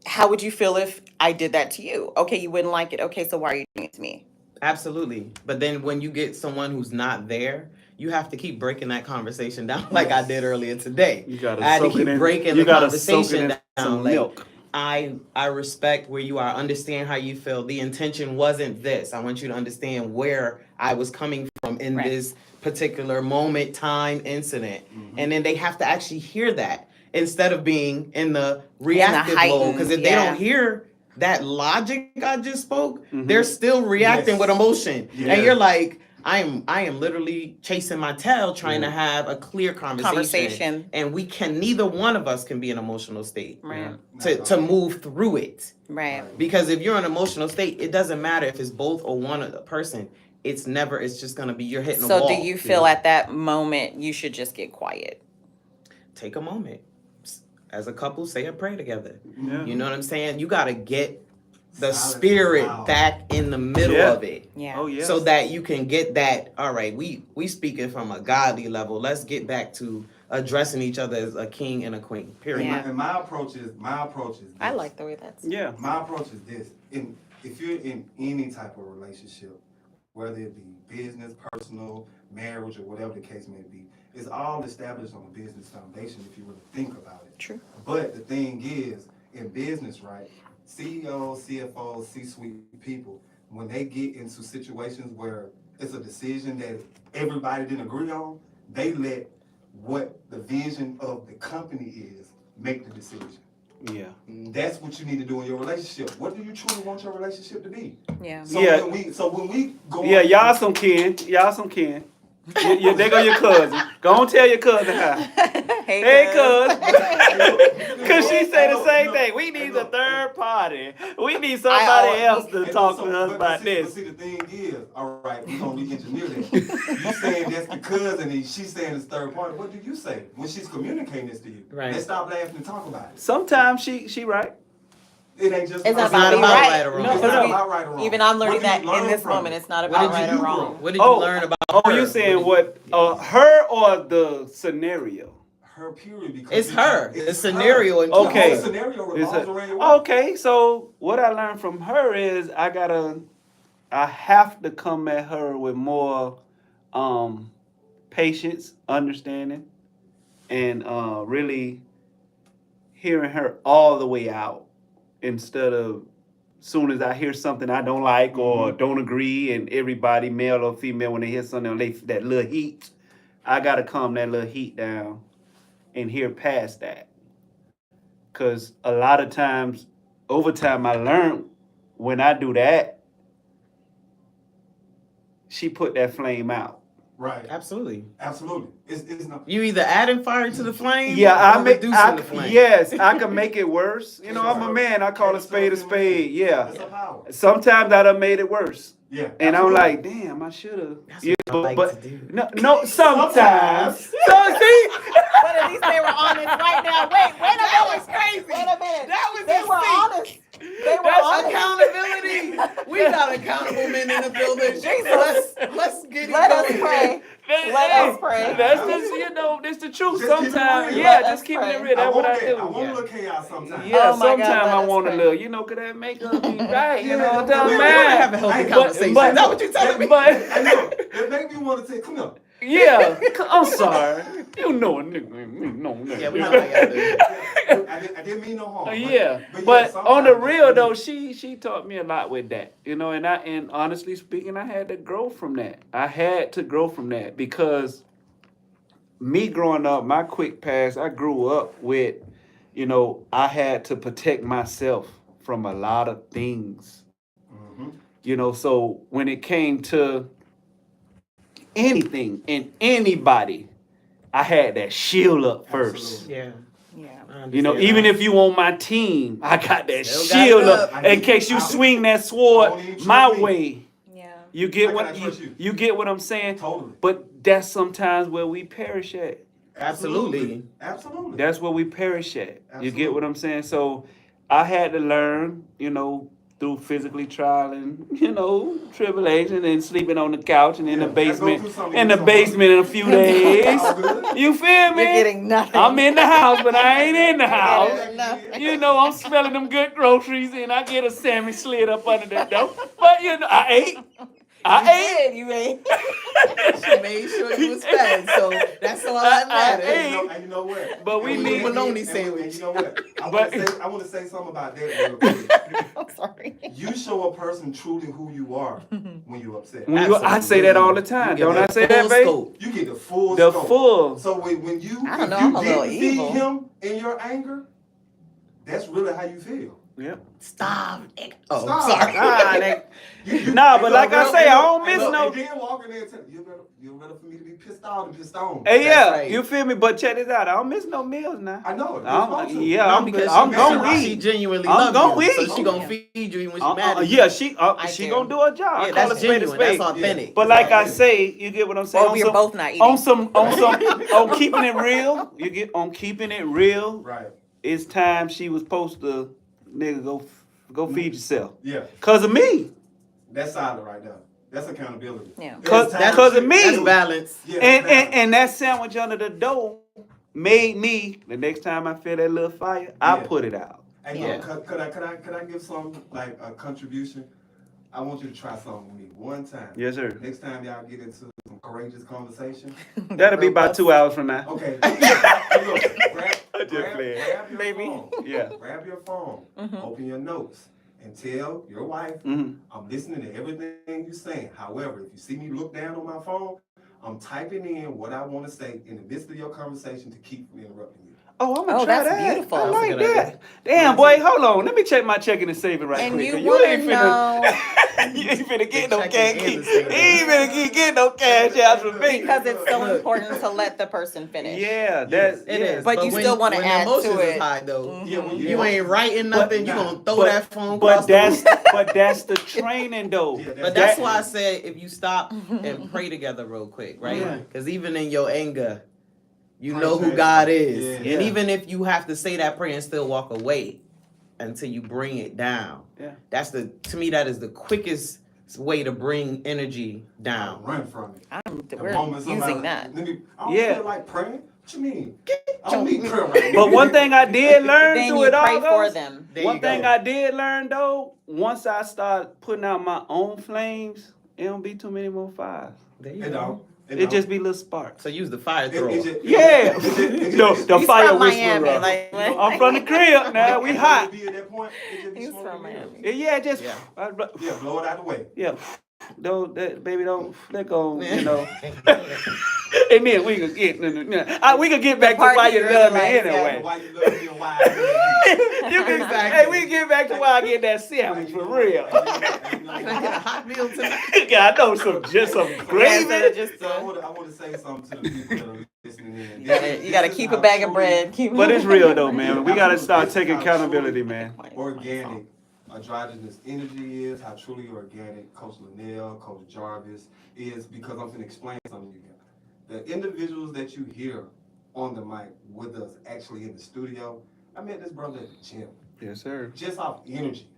how would you feel if I did that to you? Okay, you wouldn't like it. Okay, so why are you doing it to me? Absolutely, but then when you get someone who's not there, you have to keep breaking that conversation down, like I did earlier today. You gotta I had to soak it keep in. breaking You the gotta soak it conversation in down. some Like, milk. I respect where you are. Understand how you feel. The intention wasn't this. I want you to understand where I was coming from in Right. this particular moment, time, incident. And then they have to actually hear that instead of being in the reactive mode. heightened, Because if they yeah. don't hear that logic I just spoke, Mhm. they're still reacting Yes. with emotion. Yes. And you're like, I am literally chasing my tail trying to have a clear Conversation. and neither one of us can be in an emotional state Right. to move through it. Right. Because if you're in an emotional state, it doesn't matter if it's both or one of the person. It's just gonna be you're hitting a So wall. do you feel at that moment you should just get quiet? Take a moment. As a couple, say a prayer together. Yeah. You know what I'm saying? You gotta get the Silence is spirit loud. back in the middle Yeah. of it. Yeah. Oh, yeah. So that you can get that, all right, we speaking from a godly level. Let's get back to addressing each other as a king and a queen. Period. Yeah. And my approach is I this. like the way that's. Yeah. My approach is this. If you're in any type of relationship, whether it be business, personal, marriage, or whatever the case may be, it's all established on a business foundation if you really think about it. True. But the thing is, in business, right, CEOs, CFOs, C-suite people, when they get into situations where it's a decision that everybody didn't agree on, they let what the vision of the company is make the decision. Yeah. That's what you need to do in your relationship. What do you truly want your relationship to be? Yeah. So Yeah. when we go Yeah, on- y'all some kin. Y'all some kin. They go your cousin. Go on tell your cousin how. Hey, cuz. Because she say the same thing. We need a third party. We need somebody else to And talk so- to us but about see, this. But see, the thing is, all right, we're gonna re-engineer that. You saying that's the cousin, and she's saying it's third party. What do you say when she's communicating this to you? Right. Let's stop laughing and talk about it. Sometimes she right. It ain't just. It's not not about, about right. right or wrong. No, It's but not we- about right or wrong. Even I'm learning What did you that in learn this from moment, it? it's not What about did right you or wrong. grow? What did you Oh. learn about Oh, her? you saying What what? Her or the scenario? Her period. Because It's her. it's The scenario her. and Okay. The whole scenario Is revolves it- around your wife. Okay, so what I learned from her is I have to come at her with more patience, understanding, and really hearing her all the way out instead of soon as I hear something I don't like or don't agree, and everybody, male or female, when they hear something, that little heat, I gotta calm that little heat down and hear past that. Cause a lot of times, over time, I learned when I do that, she put that flame out. Right. Absolutely. Absolutely. It's not. You either adding fire to the flame, Yeah, or reducing the flame. yes, I can make it worse. You know, I'm a man. I call a spade a spade. Yeah. It's a power. Sometimes I done made it worse. Yeah. And I'm absolutely. like, damn, I should have. That's Yeah, what I like but to do. no, sometimes. So see, But at least they were honest right now. Wait a minute. That was crazy. Wait a minute. That was They were honest. They were honest. accountability. We got accountable men in the building. Jesus. Let's get it Let us going. pray. Let us pray. That's just, that's the truth. Just keep it Sometimes, real. yeah, Let us just keeping pray. it real. That's what I I do. want Yeah. a little chaos sometimes. Yeah, Oh my God, sometimes let I us want a pray. little, cause that makeup be right, Yeah, it we don't wanna matter. have a healthy But- conversation. but- Is that what you telling me? But I know. It make me want to say, come here. yeah, I'm sorry. You know a nigga ain't mean no nigga. Yeah, we know like that. I didn't mean no harm. Yeah, but but on the sometimes- real though, she taught me a lot with that, and honestly speaking, I had to grow from that. I had to grow from that because me growing up, my quick past, I grew up with, I had to protect myself from a lot of things. Mhm. So when it came to anything and anybody, I had that shield up first. Absolutely. Yeah. Yeah. I understand Even that. if you on my team, I got that Still got shield it up up. in case you swing that I sword don't even my trust me. way. Yeah. You get How what can I trust you? you get what I'm saying? Totally. But that's sometimes where we perish at. Absolutely. Absolutely. That's where we perish at. You get what Absolutely. I'm saying? So I had to learn, through physically trialing, tribulation and sleeping on the couch and in the Yeah, I go basement, through some of in this the on basement in a few days. All good. You feel me? You're getting nothing. I'm in the house, but I ain't in the house. getting nothing. I'm smelling them good groceries and I get a sandwich slid up under the door. But I ate. You ain't. She made sure you was fed, so that's all that matters. And you know what? But we And need- bologna and sandwich. you know what? But- I want to say something about that real quick. I'm sorry. You show a person truly who you are when you're upset. I say that all the time. Don't I say that, Full babe? scope. You get the full The scope. full. So when you, I don't if know, you I'm a little didn't feed evil. him in your anger, that's really how you feel. Yeah. Stop. Oh, Stop. sorry. Nah, but like I say, I don't miss no. And then walk in there and tell you're better for me to be pissed off than pissed on. Hey, yeah, right. you feel me? But check this out. I don't miss no meals now. I know it. You're I'm- supposed to. yeah, No, I'm because I'm she, gonna she eat. genuinely I'm love gonna you, eat. so she gonna feed you even when she mad at you. Yeah, I she do. gonna do her job. Yeah, I call that's her spade a genuine. That's spade. authentic. But like I say, you get what I'm saying. Or we are both not eating. On keeping it real. You get on keeping it real. Right. It's time she was supposed to, nigga, go feed yourself. Yeah. Cause of me. That's solid right there. That's accountability. Yeah. It's 'Cause- time cause to- of me. That's balance. Yeah, And, that's and and that sandwich under the door made me, the next time I feel that little fire, I Yeah. put it out. Hey, Yeah. could I give some like a contribution? I want you to try something with me one time. Yes, sir. Next time y'all get into some courageous conversation. That'll be about 2 hours from now. Okay. Hey, look, just playing. grab your Maybe. phone. Yeah. Grab your phone. Mhm. Open your notes and tell your wife, Mhm. I'm listening to everything you're saying. However, if you see me look down on my phone, I'm typing in what I want to say in the midst of your conversation to keep from interrupting you. Oh, I'm gonna Oh, try that's that. beautiful. I That's a like good that. idea. Damn, boy, hold on. Let me check my checking and saving right And quick. you 'cause want to ain't know you ain't finna get no The cash. checking He and the saving. ain't finna get no cash out from me. because it's so Look. important to let the person finish. Yeah, that's It yeah. is. But you when- still wanna when add to emotions it. is high though. Mhm. Yeah, when You ain't writing But- nothing. You gonna throw but- that phone across But the that's room. but that's the training though. Yeah, But that's why I said if you stop and pray together real quick, right? Yeah. Because even in your anger, you Pray know who fast. God is. Yeah. And Yeah. even if you have to say that prayer and still walk away until you bring it down. Yeah. To me, that is the quickest way to bring energy down. Run from it. The We're moment somebody- using that. I don't Yeah. feel like praying. What you mean? I don't need prayer right But now. one thing I did learn Then through you it all pray for goes, them. There one you go. thing I did learn though, once I start putting out my own flames, it don't be too many more fires. There you It go. don't. It just be little sparks. So use the fire It thrower. just- Yeah. it The He's fire from whisperer. Miami. Like, I'm from the crib now. We hot. Be at that point, it just be He's smoking from mirrors. Miami. Yeah, just Yeah. Yeah, blow it out the way. yeah. Don't let go. And then we can get we can get back to part why he you really love me likes, anyway. Why you love me and why I love You can, hey, we can get back to why I get that sandwich for real. Can I get a hot meal tonight? I know some gravy. So I want to say something to the people that are listening in. You gotta keep a bag of bread. But it's real though, man. We gotta start taking accountability, man. Organic androgynous energy is, how truly organic Coach Linnell, Coach Jarvis is, because I'm going to explain something to you guys. The individuals that you hear on the mic with us actually in the studio, I met this brother at the gym. Yes, sir. Just off energy.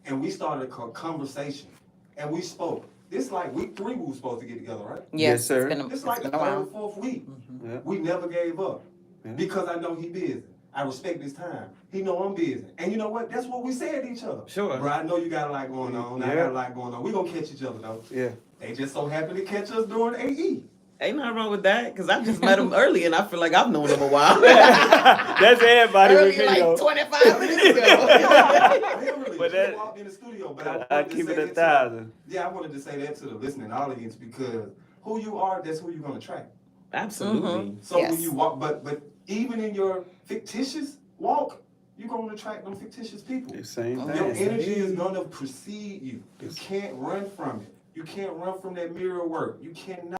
And we started a conversation. And we spoke. This like week 3 we were supposed to get together, right? Yes, sir. It's like the been a 3rd while. or 4th week. Yeah. We never gave up. Yeah. Because I know he busy. I respect his time. He know I'm busy. And you know what? That's what we said to each other. Sure. Bro, I know you got a lot going on. I Yeah. got a lot going on. We gonna catch each other though. Yeah. They just so happen to catch us during AE. Ain't nothing wrong with that, because I just met him early and I feel like I've known him a while. That's everybody with Early, me, like though. 25 minutes ago. Literally, But just that- walked in the studio. But I I wanted to keep say it that to- 1,000. Yeah, I wanted to say that to the listening audience because who you are, that's who you're gonna attract. Absolutely. So Yes. when you walk, but even in your fictitious walk, you're gonna attract them fictitious people. The same Your thing. energy is gonna precede you. You Yes. can't run from it. You can't run from that mirror work. You cannot.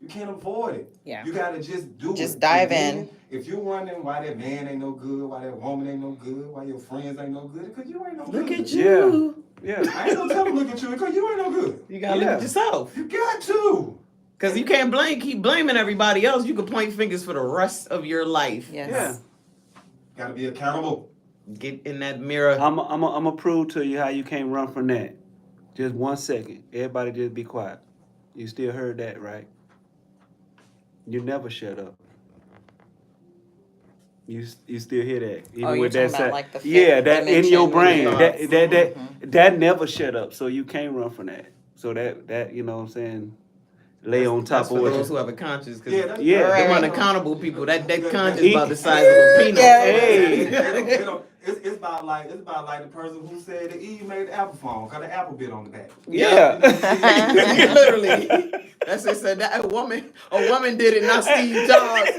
You can't avoid it. Yeah. You gotta just do it. Just dive And then, in. If you're wondering why that man ain't no good, why that woman ain't no good, why your friends ain't no good, because you ain't no good. Look at you. Yeah. I ain't gonna tell them look at you because you ain't no good. You gotta look Yeah. at yourself. You got to. Because you can't keep blaming everybody else. You can point fingers for the rest of your life. Yes. Yeah. Gotta be accountable. Get in that mirror. I'm a prove to you how you can't run from that. Just 1 second. Everybody just be quiet. You still heard that, right? You never shut up. You still hear that? Even Oh, you're with talking that about sa- like the fifth yeah, that in your brain. dimension. That never shut up. So you can't run from that. So that you know what I'm saying, lay on top That's of for what those you. who have a conscience. Cause Yeah, that's Yeah. them Right. unaccountable people. That conscience Eat- about the size of a peanut. Yeah. Hey. It's about like the person who said that Eve made the Apple phone, got the apple bit on the back. Yeah. Literally. That's what they said. That a woman did it, not Steve Jobs.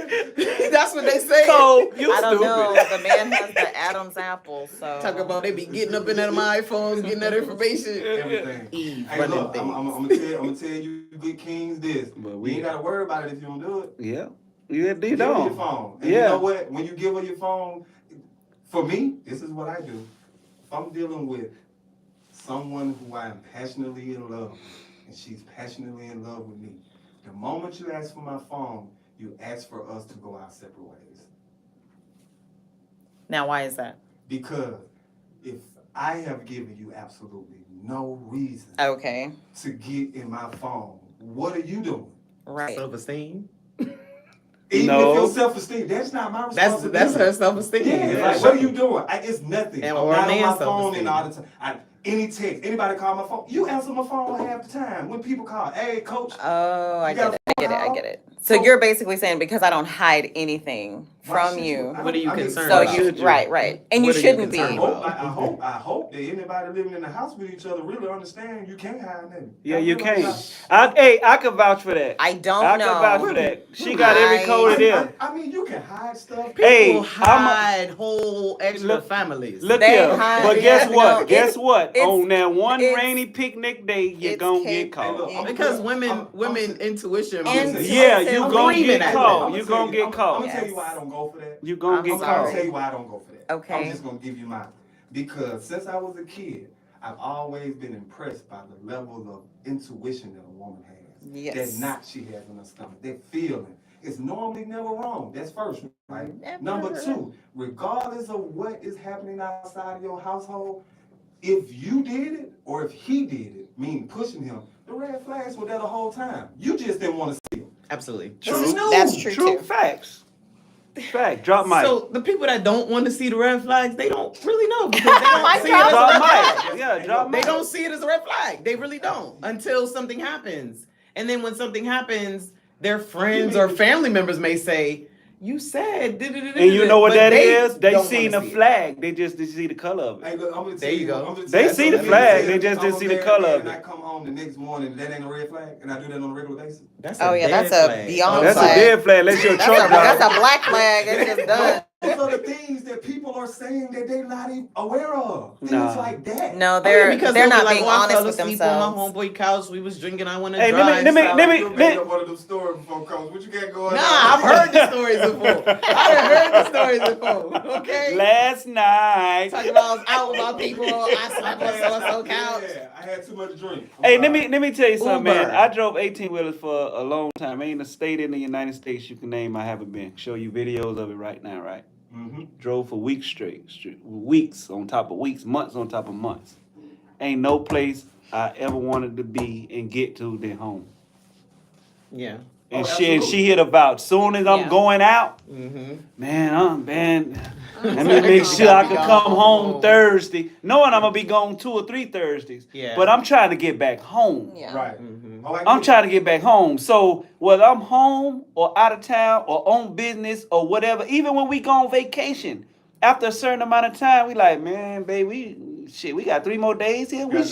That's what they say. So you I don't stupid. know. The man has the Adam's apple, so. Talk about they be getting up in them iPhones, getting that information. Everything. Eve Hey, running look, things. I'm gonna tell you good kings this. But You we- ain't gotta worry about it if you don't do it. Yeah. You Give her your don't. phone. And Yeah. you know what? When you give her your phone, for me, this is what I do. If I'm dealing with someone who I am passionately in love with, and she's passionately in love with me, the moment you ask for my phone, you ask for us to go our separate ways. Now, why is that? Because if I have given you absolutely no reason Okay. to get in my phone, what are you doing? Right. Self-esteem. Even No. if your self-esteem, that's not my That's responsibility. her self-esteem. Yeah, It's like, like, what are you doing? It's nothing. And I'm or a not on my man's phone and self-esteem. all the time. Any text, anybody call my phone, you answer my phone half the time. When people call, hey, coach, Oh, I You get got it. a I get it. I phone get it. So So- you're basically saying because I don't hide anything why from should you. I What are you I mean, concerned So about? you, should you? right. And What you are you shouldn't be. I concerned hope, about? I hope that anybody living in the house with each other really understand you can't hide nothing. Yeah, I you realize can't. I can vouch for that. I don't I know. can vouch for that. She got every I- code of them. I mean, you can hide stuff. people Hey, I'm a- hide whole extra Look- families. Look They here, hide- but yeah, guess what? no, Guess it's- what? it's- On that one it's- rainy picnic day, you're it's gonna cap- get caught. Hey, look, Because I'm- women intuition. And- means- Yeah, you I'm gonna screaming get at caught. them. You gonna get I'm caught. gonna tell you Yes. why I don't go for that. You gonna I'm get I'm sorry. gonna caught. tell you why I don't go for that. Okay. I'm just gonna give you mine. Because since I was a kid, I've always been impressed by the level of intuition that a woman has. Yes. That knot she has in her stomach. That feeling. It's normally never wrong. That's first, right? Never. Number two, regardless of what is happening outside of your household, if you did it or if he did it, meaning pushing him, the red flags were there the whole time. You just didn't want to see them. Absolutely. True. That's true, too. Facts. Fact. Drop mic. So the people that don't want to see the red flags, they don't really know because they don't Mic see it as a Drop red flag. mic. Yeah, drop They mic. don't see it as a red flag. They really don't until something happens. And then when something happens, their friends or family members may say, "You said," And you know what but that is? They don't seen the wanna see it. flag. They just didn't see the color of it. Hey, look, I'm gonna There tell you go. I'm gonna They tell see you the something. flag, If they just I'm didn't a see the married color man of and it. I come home the next morning, that ain't a red flag, and I do that on a regular basis. That's Oh, a yeah, dead that's a flag. beyond That's flag. a dead flag. Let your truck drive. That's a black flag. It's just done. Those are the things that people are saying that they're not even aware of. Things Nah. like that. No, Because they're they'll be not like, being "Oh, I honest fell with asleep themselves. on my homeboy couch. We was drinking. I want to Hey, drive." let me- south." let me- You made up one of them stories before, Coach. What you got going on? Nah, I've heard the stories before. I've heard the stories before. Okay. Last night. Talking about I was out with my people. I slept on so couch. Yeah, I had too much to drink. I'm Hey, sorry. let me tell you something, man. Uber. I drove 18-wheelers for a long time. Ain't a state in the United States you can name I haven't been. Show you videos of it right now, right? Mm-hmm. Drove for weeks straight, weeks on top of weeks, months on top of months. Ain't no place I ever wanted to be and get to than home. Yeah. And Oh, she absolutely. hit about soon as I'm Yeah. going out, Mm-hmm. man, let me make sure I can come home Thursday, knowing I'm gonna be gone 2 or 3 Thursdays. Yeah. But I'm trying to get back home. Yeah. Right. Mhm. Oh, I I'm get trying to get back home. So whether I'm home or out of town or on business or whatever, even when we go on vacation, after a certain amount of time, we like, man, baby, we got 3 more days here. We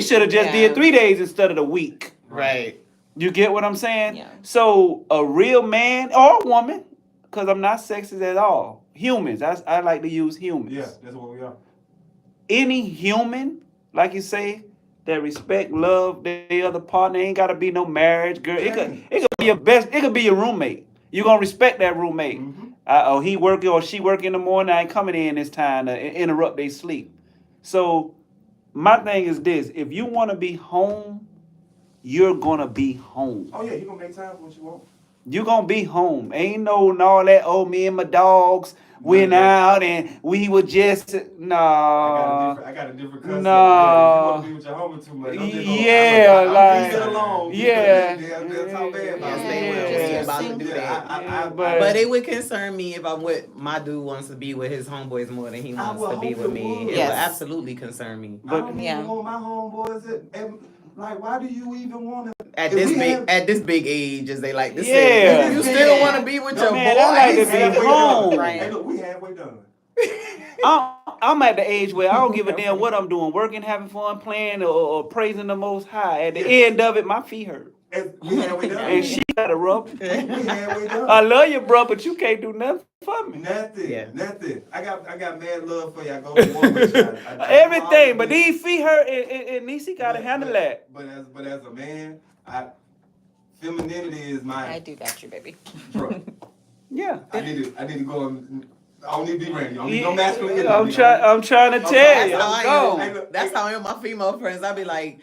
should have just Yeah. did 3 days instead of the week. Right. You get what I'm saying? Yeah. So a real man or a woman, because I'm not sexist at all. Humans, I like to use humans. Yeah, that's what we are. Any human, like you say, that respect, love their other partner, ain't gotta be no marriage, girl. It could be your best. It could be your roommate. You gonna respect that roommate. Mm-hmm. He working or she working in the morning. I ain't coming in this time to interrupt their sleep. So my thing is this: if you want to be home, you're gonna be home. Oh yeah, you gonna make time for what you want. You gonna be home. Ain't no all that. Oh, me and my dogs went out and we were just nah. I got a different concept. Nah. Yeah, you want to be with your homie too much. I'm just Yeah, gonna, like- leave it alone. yeah. They'll talk bad about Yes, it. they will. Yeah. We're about to do that. But- But it would concern me if I'm with my dude wants to be with his homeboys more than he I wants would to be hope with it me. would. It would Yes. absolutely concern me. I don't Yeah. even want my homeboys. Like, why do you even want to? At If this we big have- at this big age, as they like to Yeah. say, you still Yeah. want to be with No, your man, boy. I like to We be halfway home. done. Right. Hey, look, we halfway done. I'm at the age where I don't give a damn what I'm doing, working, having fun, playing, or praising the Most High. At the end of it, my feet hurt, We halfway done. and she got to rub. We halfway done. I love you, bro, but you can't do nothing for me. Nothing. Yeah. Nothing. I got mad love for you. I go to war with you. Everything, but these feet hurt, and NIECEY got to handle that. But as a man, femininity is my. I do got you, baby. Bro, Yeah. I need to go. I don't need to be ready. I don't need no masculine energy. I'm trying to tell That's you. how I'm I gone. am. That's how I am. My female friends, I be like,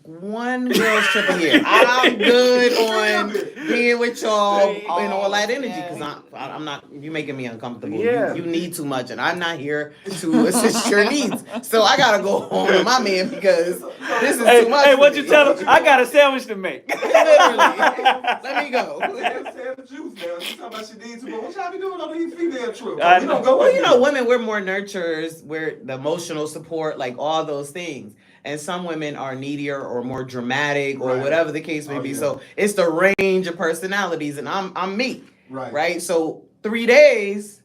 one girl's tripping here. I'm good on being with y'all and all that energy because I'm not. You making me uncomfortable. Yeah. You need too much, and I'm not here to assist your needs. So I gotta go home to my man because this is too much. Hey, for what me. you tell him? I got a sandwich to make. Literally, let me go. Say the juice now. You talking about she did too much. What y'all be doing on these female trips? I We know. don't go Well, with you them. know, women, we're more nurturers. We're the emotional support, like all those things. And some women are needier or more dramatic or Right. whatever the case may Oh, be. yeah. So it's the range of personalities, and I'm me, Right. right? So 3 days,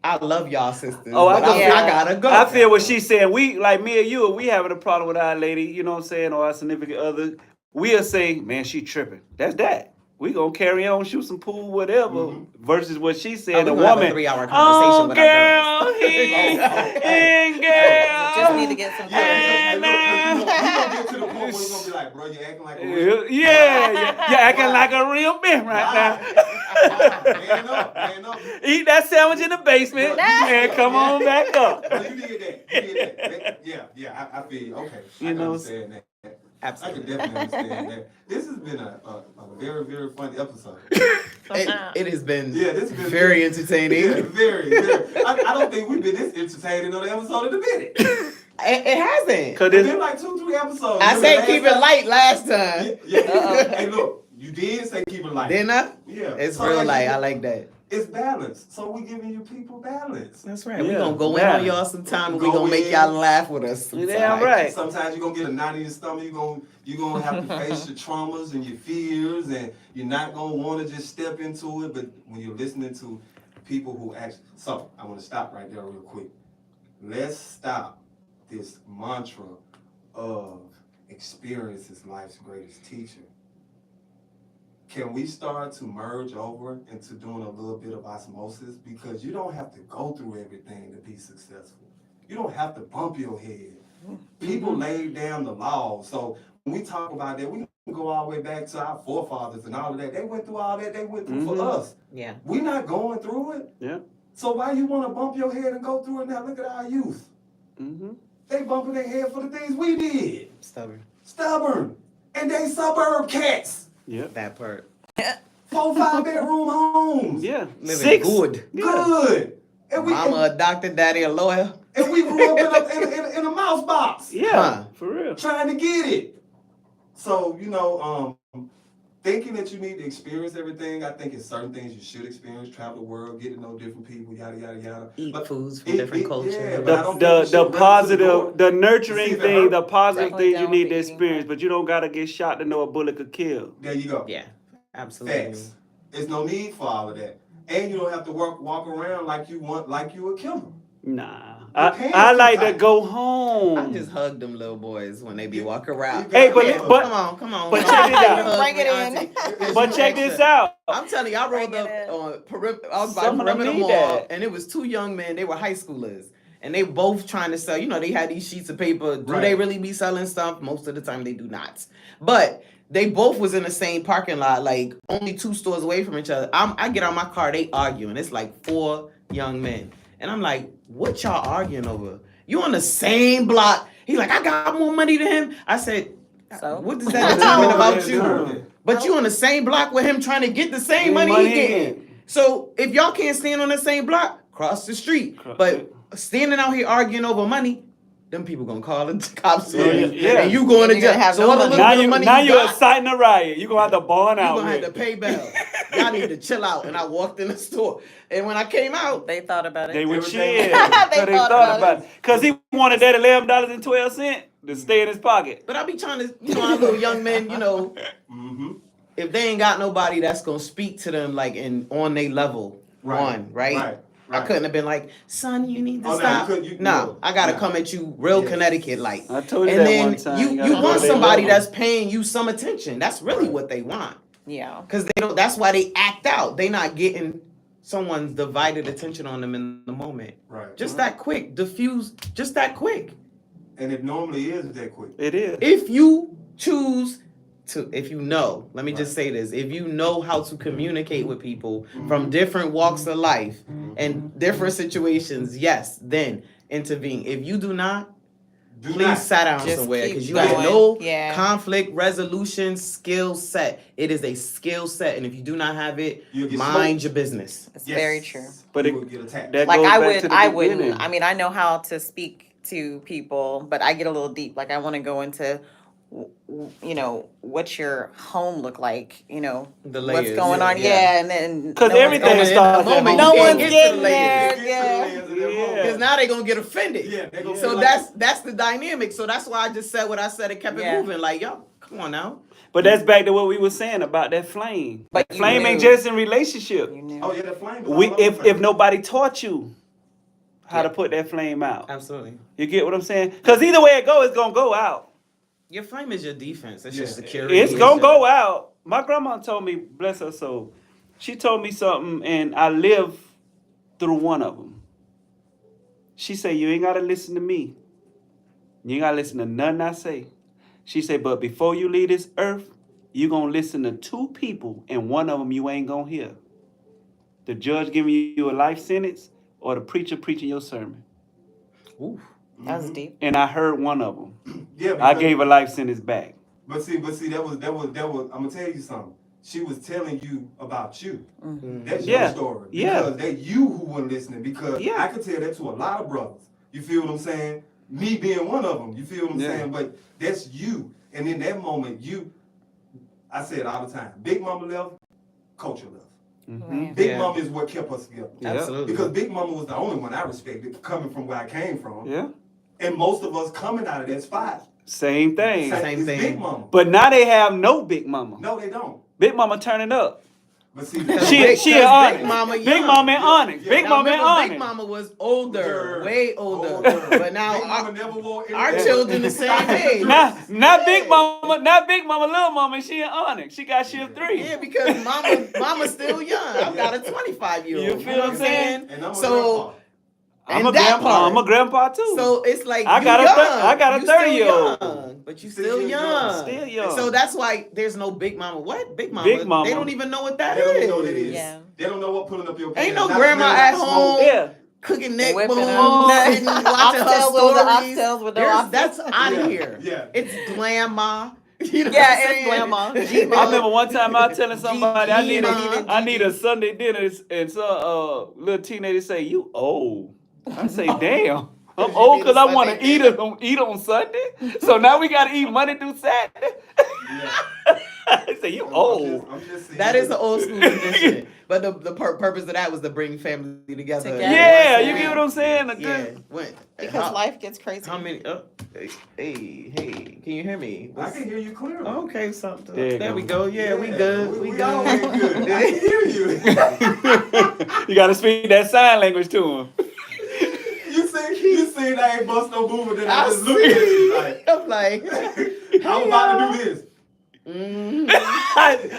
I love y'all sisters. Oh, I but go- I Yeah. gotta go. I feel what she's saying. We, like me and you, we having a problem with our lady, you know what I'm saying, or our significant other. We'll say, man, she tripping. That's that. We gonna carry on, shoot some pool, whatever. Mhm. Versus what she said, Oh, the we gonna have a woman. 3-hour conversation Oh, with our girl, girls. girl. Just need to get some Yeah, time. look, we gonna get to the point where it's gonna be like, bro, you acting like a real. Yeah, you're acting like a real man right now. Man up. Eat that sandwich in the basement and come on back up. Bro, you did that. Yeah, I feel you. Okay, You I know, understand that. I can Absolutely. definitely understand that. This has been a very, very funny episode. It has been Yeah, this has been very entertaining. Yeah, very, very. I don't think we've been this entertaining on the episode in a minute. It hasn't. Cause It's this, been like 2-3 episodes. I Remember said last keep it time? light last time. Yeah. Hey, look, you did say keep it light. Didn't I? Yeah. It's So real that's- light. I like that. It's balanced. So we giving you people balance. That's right. We Yeah, gonna go in yeah. on y'all sometime and Go we gonna make in. y'all laugh with us. You sometime. damn right. Sometimes you're gonna get a knot in your stomach. You're gonna have to face your traumas and your fears, and you're not gonna want to just step into it. But when you're listening to people who actually, so I want to stop right there real quick. Let's stop this mantra of experience is life's greatest teacher. can we start to merge over into doing a little bit of osmosis? Because you don't have to go through everything to be successful. You don't have to bump your head. People laid down the law. So when we talk about that, we can go all the way back to our forefathers and all of that. They went through all that. They went through for us. Yeah. We're not going through it. Yeah. So why you want to bump your head and go through it now? Look at our youth. They bumping their head for the things we did. Stubborn. And they suburb cats. Yeah. That part. 4, 5-bedroom homes. Yeah. Living 6. good. Good. And we, Mama a doctor, daddy a lawyer. and we grew up in a mouse box. Yeah. Huh. For real. Trying to get it. So, thinking that you need to experience everything, I think it's certain things you should experience, travel the world, get to know different people, yada, yada, yada. Eat But foods from different cultures. yeah, but I don't think you The should run to positive, door the to see nurturing if it thing, hurt. the positive Definitely things you down need with to the eating experience, part. but you don't gotta get shot to know a bullet could kill. There you go. Yeah, absolutely. Facts. There's no need for all of that. And you don't have to walk around like you a killer. Nah. Your pants I too like to tight. go I home. just hug them little boys when they be walking around. Hey, but- Yeah, but- come on. but check this out. Bring it in. But check this out. I'm telling you, I rolled Bring up it in. on perimeter. I was by Some of them perimeter need mall, that. and it was 2 young men. They were high schoolers, and they both trying to sell. They had these sheets of paper. Do Right. they really be selling stuff? Most of the time, they do not. But they both was in the same parking lot, like only 2 stores away from each other. I get out my car, they arguing. It's like 4 young men, and I'm like, "What y'all arguing over? You on the same block?" He's like, "I got more money than him." I said, So? "What does that determine about you?" Yeah. But you on the same block with him trying to get the same money he getting. So if y'all can't stand on the same block, cross the street. But standing out here arguing over money, them people gonna call the cops on you. Yeah. And you going to You're jail. gonna have So no all the money. little Now bit of you money now you you're got, inciting a riot. You gonna have to bond you out gonna have with. to pay bail. Y'all need to chill out. And I walked in the store. And when I came out, They thought about it. They would Everything- chill. They They thought thought about about it. Cause he wanted that $11.12 to stay in his pocket. but I be trying to, our little young men, Mm-hmm. if they ain't got nobody that's gonna speak to them like on their level, right? Right. I couldn't have been like, son, you need to Oh, no, stop. you couldn't- No, I gotta no. come at you real Yes. Connecticut like. I told you And that then one time. you gotta go want to their somebody level. that's paying you some attention. That's really Right. what they want. Yeah. Cause they don't. That's why they act out. They not getting someone's divided attention on them in the moment. Right. Just that quick, diffuse. Just that quick. And it normally is that quick. It is. If you choose to, if you know, let me Right. just say this: if you know how to communicate with people Mhm. from different walks of life Mhm. and different situations, yes, then intervene. If you do not, Do please not. sit down Just somewhere keep because you have going. no Yeah. conflict resolution skill set. It is a skill set, and if you do not have it, You'll get mind your business. It's Yes. very true. But You it- will get attacked. That Like goes I back to the wouldn't. beginning. I mean, I know how to speak to people, but I get a little deep. Like I want to go into, what your home look like. The What's layers. going on. Yeah. Yeah, and then 'Cause no one's everything going- starts at home. No You one's can't get to getting the there. layers. Yeah. Because now they're gonna get offended. Yeah, they gonna So feel that's the dynamic. So that's why I just said what I said and kept Yeah. it moving. Like, yo, come on now. But that's back to what we were saying about that flame. But That you flame ain't knew. just in relationship. You knew. Oh yeah, the flame. is We all over if the if place. nobody taught you how to Yeah. put that flame out. Absolutely. You get what I'm saying? Cause either way it go, it's gonna go out. Your flame is your defense. It's Yeah. your security. It's gonna go out. My grandma told me, bless her soul, she told me something, and I lived through one of them. She said, "You ain't gotta listen to me. You ain't gotta listen to nothing I say." She said, "But before you leave this earth, you gonna listen to 2 people, and one of them you ain't gonna hear. The judge giving you a life sentence, or the preacher preaching your sermon." Ooh. That's Mhm. deep. And I heard one of them. Yeah, I because- gave a life sentence back. But see, that was. I'm gonna tell you something. She was telling you about you. That's Yeah. your story. Yeah. Because they you who weren't listening. Because Yeah. I could tell that to a lot of brothers. You feel what I'm saying? Me being one of them. You feel what I'm Yeah. saying? But that's you. And in that moment, I say it all the time. Big Mama left, culture left. Mm-hmm. Big Yeah. Mama is what kept us together. Yeah. Absolutely. Because Big Mama was the only one I respected coming from where I came from. Yeah. And most of us coming out of that spot. Same thing. Same It's thing. Big Mama. But now they have no big mama. No, they don't. Big mama turning up. But see, She an Onyx. Big Mama Big young. Mama and Onyx. Yeah. Big Now, Mama and remember, Onyx. Big Mama was older, way older. Older. But now Big Mama never wore our anything. children the same age. Not Big Mama, not Big Mama, Little Mama. She an Onyx. She got shift 3. Yeah, because mama's still young. I've got a 25-year-old. You feel what I'm saying? And I'm a So, I'm a and that grandpa. part. I'm a grandpa too. so it's like I you got a young. I got a You still 30-year-old. young, but you Still still young. young. Still young. So that's why there's no Big Mama. What? Big Mama? Big Mama. They don't even know what that They is. don't even know what it is. Yeah. They don't know what pulling up your pants. Ain't no not grandma smelling at like smoke. home Yeah. cooking neck Whipping bones, them. nothing, watching her Oxtails with the stories. oxtails with the There's- oxtails. That's out of Yeah, here. yeah. It's grandma. You know Yeah, what I'm it's saying? grandma. I remember one time I was telling somebody I need Gigi. I need a Sunday dinner, and so little teenager say, "You old." I say, "Damn, I'm you old need because a I want to Sunday eat on Sunday. So now we gotta eat Monday through Saturday." Yeah. I say, "You old." I'm just saying. That is the old school tradition. But the purpose of that was to bring family together. Together. Yeah, Yeah. you get what I'm saying? A Yeah. good. When, Because how, life gets crazy. how many? Hey, can you hear me? I can hear you clearly. Okay, something. There you There we go. go. Yeah, we good. We We good. always good. I can hear you. You gotta speak that sign language to him. You see, I ain't bust no move, and then I I just look at you like, I'm like, I'm about to do this.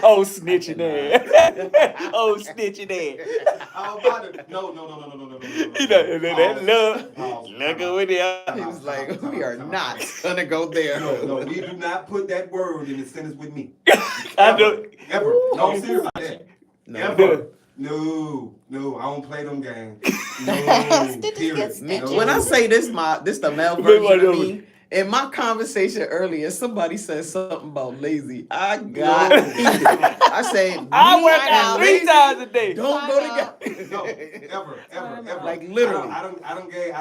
Oh, snitching ass. Oh, snitching ass. I'm about to. No. You know, that love. Pause. Look over there. he was like, we are not gonna go there. No, we do not put that word in the sentence with me. I know. Ever. No, I'm serious about that. No. Ever. No, I don't play them games. No, Stitches period. get stitches. No. When I say this the male version of me, in my conversation earlier, somebody said something about lazy. I got No. heated. I say, I me work and out 3 lazy times a day. don't go together. No, ever. Like, literally. I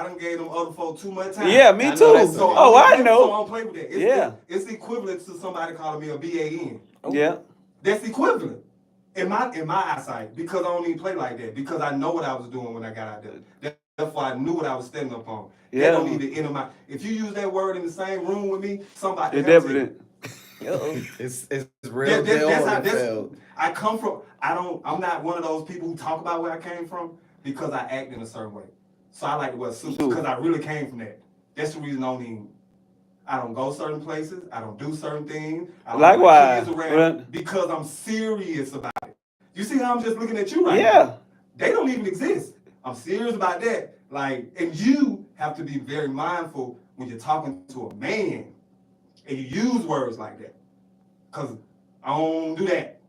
don't gave them other folk too much time. Yeah, me I know too. that's so- Oh, I So I know. don't play with that. It's equivalent to somebody calling me a BAN. Yeah. That's equivalent in my eyesight because I don't even play like that because I know what I was doing when I got out there. That's why I knew what I was standing up on. Yeah. That don't need to enter my. If you use that word in the same room with me, somebody. It else definitely. It's real deal. That's how. Holyfield. I come from. I'm not one of those people who talk about where I came from because I act in a certain way. So I like to wear suits because I really came from that. That's the reason I don't go certain places. I don't do certain things. I don't have my Likewise. kids around because I'm serious about it. You see how I'm just looking at you right now? Yeah. They don't even exist. I'm serious about that. Like, and you have to be very mindful when you're talking to a man and you use words like that. Cause I don't do that.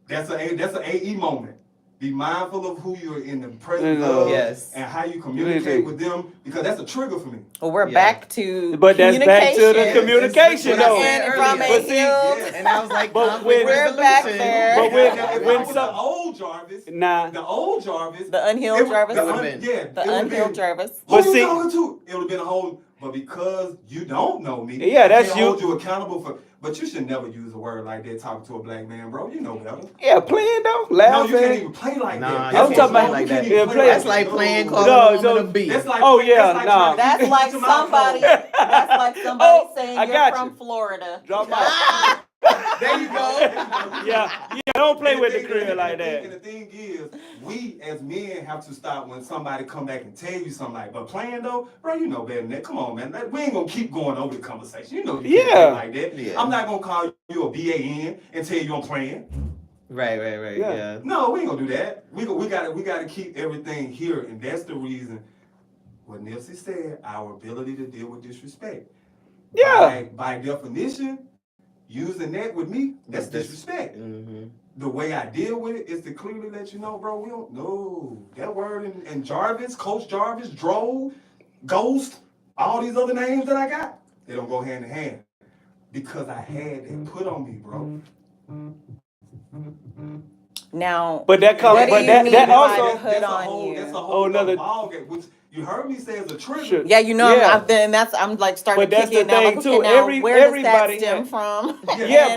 That's an AE moment. Be mindful of who you're in the presence of Yes. and how you communicate with them because that's a trigger for me. Well, we're Yeah. back to But that's back to the communication. communication, It's what I though. said And from earlier. a But see, healed, yes. And I was like, But conflict we're back resolution. there. But Now, if I when was some, the old Jarvis, nah, the old Jarvis, the unhealed Jarvis, the un- yeah, the it would've unhealed been, Jarvis. Who But you see- talking to? It would have been a whole. But because you don't know me, Yeah, I that's can't you. hold you accountable for. But you should never use a word like that talking to a black man, bro. You know better. yeah, playing though, No, laughing. you can't even play like Nah, that. you I'm can't talking play about- like you can't that. even Yeah, play play- That's like that. playing No. calling No, a woman so- a bee. That's like Oh, yeah, that's like nah. trying to That's keep like your mouth somebody. closed. That's like somebody Oh, saying I you're got from you. Florida. Drop my. There you go. Yeah, don't play And with the thing- crib like And the that. thing is, we as men have to stop when somebody come back and tell you something like, but playing though, bro, you know better than that. Come on, man. We ain't gonna keep going over the conversation. You know you can't Yeah. play like that. Yeah. I'm not gonna call you a BAN and tell you I'm playing. Right, Yeah. yeah. No, we ain't gonna do that. We gotta keep everything here, and that's the reason what NIECEY said, our ability to deal with disrespect. Yeah. By definition, using that with me, that's disrespect. Mm-hmm. The way I deal with it is to clearly let you know, bro, we don't know. That word in Jarvis, Coach Jarvis, Drove, Ghost, all these other names that I got, they don't go hand in hand. Because I had that put on me, bro. Now, But that comes. What do But you that mean that by also. put on you? That's a Oh, whole another- other ball game, which you heard me say is a trigger. Sure. yeah, you know, Yeah. I'm like starting But to that's kick in the now. thing, Like, too. okay, now where does that Everybody stem had- from? Yeah,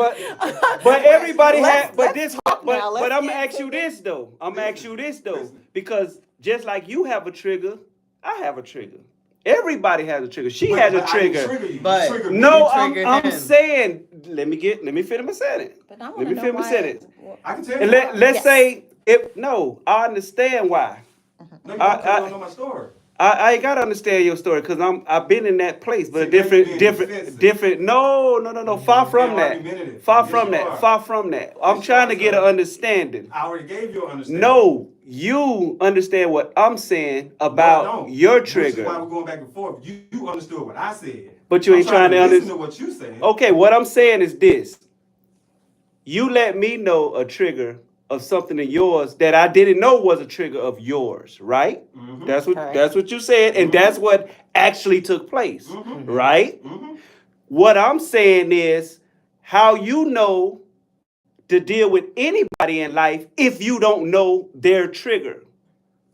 but everybody Let's- had. But let's this. talk now. But Let's I'm gonna get ask you to this though. I'm gonna ask you this though, Listen. because just like you have a trigger, I have a trigger. Everybody has a trigger. She But- has a but I didn't trigger. trigger you. You But- triggered me. No, You I'm triggered him. saying. Let me finish my sentence. But I Let want me to know finish my why. sentence. I can tell you. And why. let's Yes. say if no, I understand why. No, you don't know my story. I ain't gotta understand your story because I've been in that place, but See, a now you're being different. No. Far from being that. argumentative. Far Yes, from you that. are. Far from that. I'm Yes, trying you to are, get an sir. understanding. I already gave you an understanding. No, you understand what I'm saying No, I about don't. your Which is why trigger, we're going back and forth. You understood what I said. but you I'm ain't trying to listen understand. to what you said. Okay, what I'm saying is this. You let me know a trigger of something of yours that I didn't know was a trigger of yours, right? Mhm. Correct. That's what you said, and that's what actually took place, Mhm. right? Mhm. What I'm saying is how you know to deal with anybody in life if you don't know their trigger.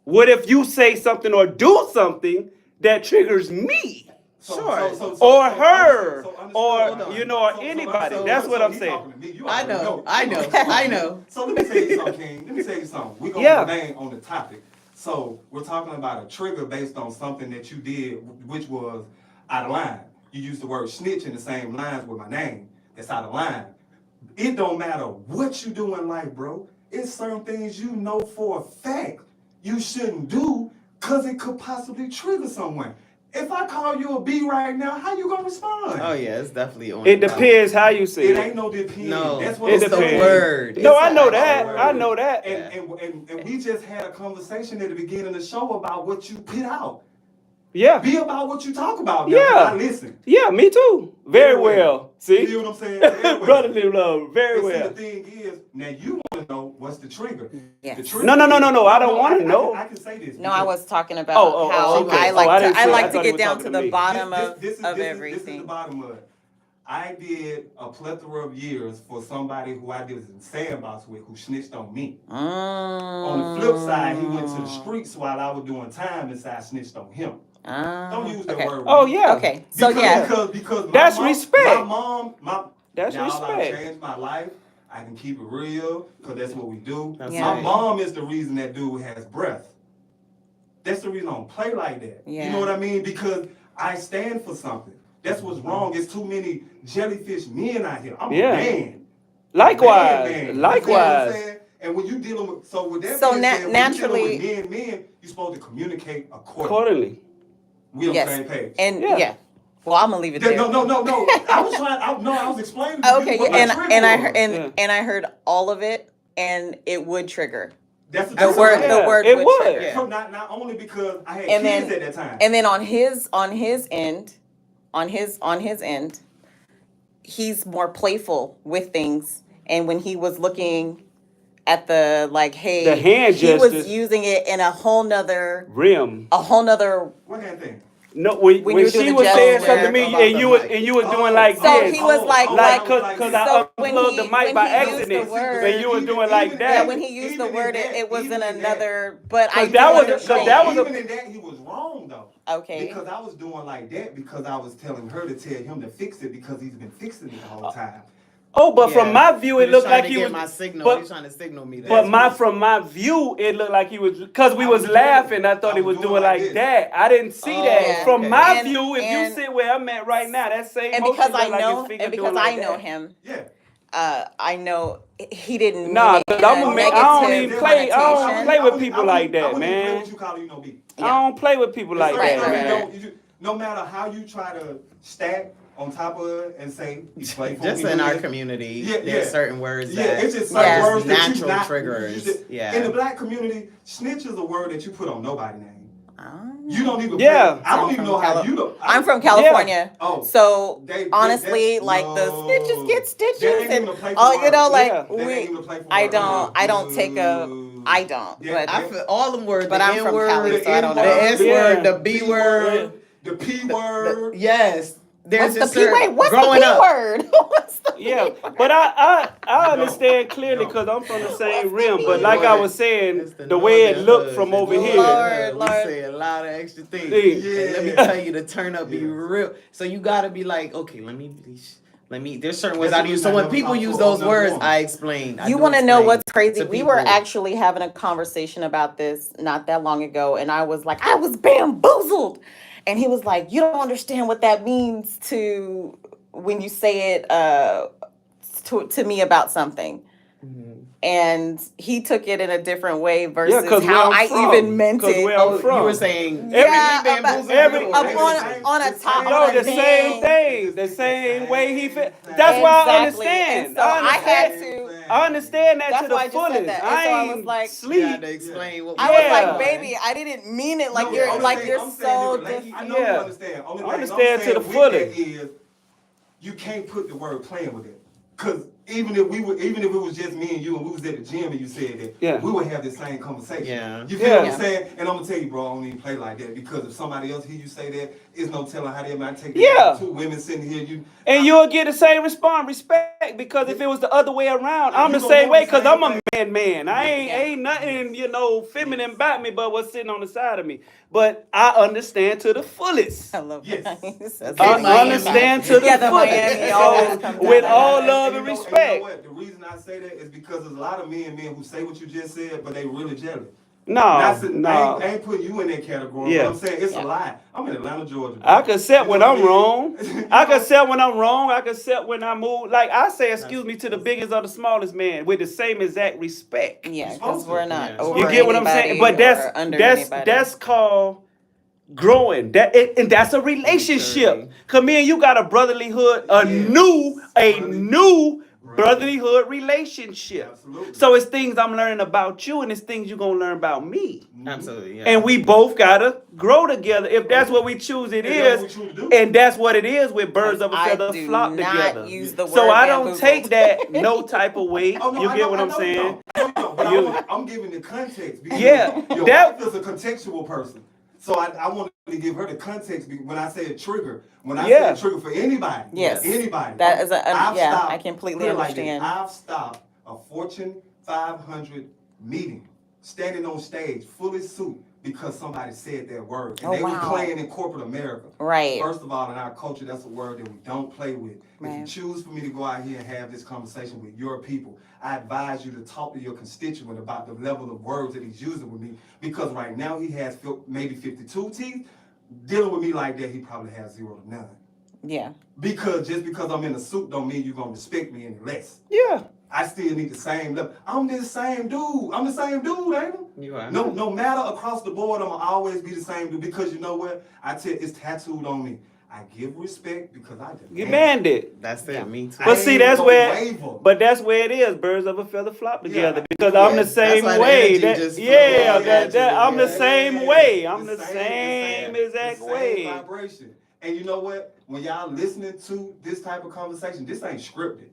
What if you say something or do something that triggers me? Sure. Or her, understood. or on. you know, or anybody. That's what I'm he saying. talking to me. You I already know. I know. So let me tell you something, King. Let me tell you something. We're gonna Yeah. remain on the topic. So we're talking about a trigger based on something that you did, which was out of line. You used the word snitch in the same lines with my name. That's out of line. It don't matter what you do in life, bro. It's certain things you know for a fact you shouldn't do because it could possibly trigger someone. If I call you a B right now, how you gonna respond? Oh yeah, it's definitely on. It the depends how you say It it. ain't no depend. No, That's what It I'm it's the saying. word. No, It's I the know actual that. word. I know that. And we just had a conversation at the beginning of the show about what you put out. Yeah. Be about what you talk about. Yeah. I listen. Yeah, me too. Very well. See See? what I'm saying? Very well. Brotherly love. Very And see, well. the thing is, now you want to know what's the trigger. Yes. The trigger No. is- I don't want to know. I can say this. No, I because was talking about Oh, how okay. I Oh, like I to didn't I say- I like to thought he get was down talking to to the me. bottom this of is the everything. bottom of it. I did a plethora of years for somebody who I did in sandbox with who snitched on me. On the flip side, he went to the streets while I was doing time and I snitched on him. Don't use that okay. word. Oh, yeah. Okay, so Because my That's mom, respect. My mom, That's y'all, respect. I've changed my life. I can keep it real because that's what we do. That's Yeah. My right. mom is the reason that dude has breath. That's the reason I don't play like that. Yeah. You know what I mean? Because I stand for something. That's what's wrong. It's too many jellyfish men out here. I'm Yeah. a man. Likewise. Man. You know what I'm Likewise. saying? And when you dealing with with that So being said, when naturally- you dealing with men, you're supposed to communicate accordingly. Accordingly. We on the Yes. same page. And Yeah. yeah. Well, I'm gonna leave it there. No. I was trying. I was explaining. To Okay, you what yeah, my trigger and I was. heard and I heard all of it, and it would trigger. That's The word Yeah, the word it would would. trigger. Yeah. Not only because I had And kids then- at that time. And then on his end, on his end, he's more playful with things. And when he was looking at the like, hey, The hand he was gestures. using it in a whole nother Rim. What hand thing? No, when you were she doing was the saying gesture something to me about and the you was mic. doing like So this. he was like Cause I so when unplugged he- the mic when by he used accident. the word- And you was doing like even that. yeah, when he used the Even word, in that- it was in even in another. But I Cause do that was- understand. cause that was a- Even in that, he was wrong though. Okay. Because I was doing like that because I was telling her to tell him to fix it because he's been fixing it the whole time. Oh, but from Yeah. my view, it was looked trying like to he get was. my signal. but- He was trying to signal me that. But from my view, it looked like he was because we I was was doing laughing. it. I thought I he was was doing doing like like this. that. I didn't see Oh, that. Yeah. From my And- view, if you and- sit where I'm at right now, that same And motion because I look like know, his finger and because doing like I know that. him, Yeah. I know he didn't mean Nah, it in 'cause I'm a a man. I don't negative even play. I don't connotation. play with people like I that, wouldn't even play man. what you call it, you know me. I don't play with people like There's that, certain right, things man. you don't- no matter how you try to stack on top of it and say he's playful. Just he in do our this. community, Yeah, there's yeah. certain words Yeah, that it's just Yeah. certain words that you natural not triggers. you just- Yeah. In the black community, snitch is a word that you put on nobody's name. Oh. You don't even. Yeah. I don't I'm even from know how Cali- you know. I'm from California, Oh. so They- honestly, that- like the no. snitches get That stitches, ain't and even a playful oh, you know, word. like Yeah. That ain't even a playful I word. don't take a, I don't, Yeah, but I feel all them words. But the I'm from N-word, Cali, so I don't the know. S Yeah. word, the B word, the P word. yes. There's what's the just P certain- word? What's the growing P up. word? What's the Yeah, P word? but I No. understand clearly No. because I'm from the What's same the rim. P But like I word? was saying, It's the way it northern looked hood, from the over northern here. Lord, hood. Lord. We say a lot of extra things. Yeah. And let me Yeah. tell you to turn up, be Yeah. real. So you gotta be like, okay, let me. There's certain words That's I the use. reason So I when never people talk use to those another words, woman. I explain. You want to know what's crazy? to We were people. actually having a conversation about this not that long ago, and I was like, I was bamboozled. And he was like, you don't understand what that means to when you say it to me about something. Mhm. And he took it in a different way Yeah, versus because where how I'm I from. even meant Because it. where I'm Oh, from. you were saying Yeah, every about- bamboozle on a top No, on a the same thing. thing. The same way he fit. That's why I Exactly. understand. And so I had to. I understand that That's to the why I just said fullest. that. And I so I ain't was like, You had sleep. to explain what I was Yeah. like, baby, I didn't mean it like you're so different. I know you Yeah. understand. Only I thing understand I'm to saying the with fullest. that is you can't put the word playing with it. Cause even if it was just me and you and we was at the gym and you said that, Yeah. we would have the same conversation. Yeah. You feel what Yeah. I'm saying? And I'm gonna tell you, bro, I don't even play like that because if somebody else hear you say that, it's no telling how they might take it. Yeah. Two women sitting here, And you'll get the same response, respect, because if it was the other way around, I'm You the gonna same do way the because same I'm a thing. man. I ain't nothing, feminine about me but what's sitting on the side of me. But I understand to the fullest. I love Yes. that. He says I that. Miami. Understand to the Yeah, the fullest. Miami always So comes with out. all love and you know respect. what? The reason I say that is because there's a lot of men who say what you just said, but they really jealous. No, I no. ain't putting you in that category, Yeah. but I'm saying it's Yeah. a lie. I'm in Atlanta, Georgia. I can accept You when know I'm what I mean? wrong. You I can know? accept when I'm wrong. I can accept when I move. Like I say, excuse me to the biggest or the smallest man with the same exact respect. Yeah, You're because supposed we're to. not Yeah. over You get what I'm saying? anybody But or under anybody. that's called growing. And that's a relationship. Maturity. Cause me and you got a brotherlyhood, a Yes. new brotherlyhood relationship. Absolutely. So it's things I'm learning about you, and it's things you're gonna learn about me. Absolutely. Yeah. And we both gotta grow together if that's what we choose it If that's what is. we choose to do. And that's what it is with birds of a I feather do flock not together. use the So word I don't bamboozled. take that no type of way. Oh, no, You I get know- what I I'm know you saying? don't. I know you don't, but You- I'm giving the context. Because Yeah, your that- wife is a contextual person. So I wanted to give her the context when I say a trigger. When I Yeah. say a trigger for anybody. Yes. Anybody. That is I've yeah, stopped- I completely put it like this, understand. I've stopped a Fortune 500 meeting, standing on stage, fully suit, because somebody said that word. And Oh, they were wow. playing in corporate America. Right. First of all, in our culture, that's a word that we don't play with. If you Right. choose for me to go out here and have this conversation with your people, I advise you to talk to your constituent about the level of words that he's using with me. Because right now he has maybe 52 teeth. Dealing with me like that, he probably has 0 to none. Yeah. Because just because I'm in a suit don't mean you're gonna respect me any less. Yeah. I still need the same level. I'm the same dude. I'm the same dude, ain't I? You are. No matter across the board, I'm gonna always be the same dude. Because you know what? It's tattooed on me. I give respect because I Demand it. That's it. Yeah. Me too. But see, ain't that's gonna where, waver. but that's where it is. Birds of a feather flock together. Yeah. Because I'm the Yes, same that's why the way. energy That, just yeah, flows I'm the naturally. same Yeah. way. I'm the The same the exact same way. vibration. And you know what? When y'all listening to this type of conversation, this ain't scripted.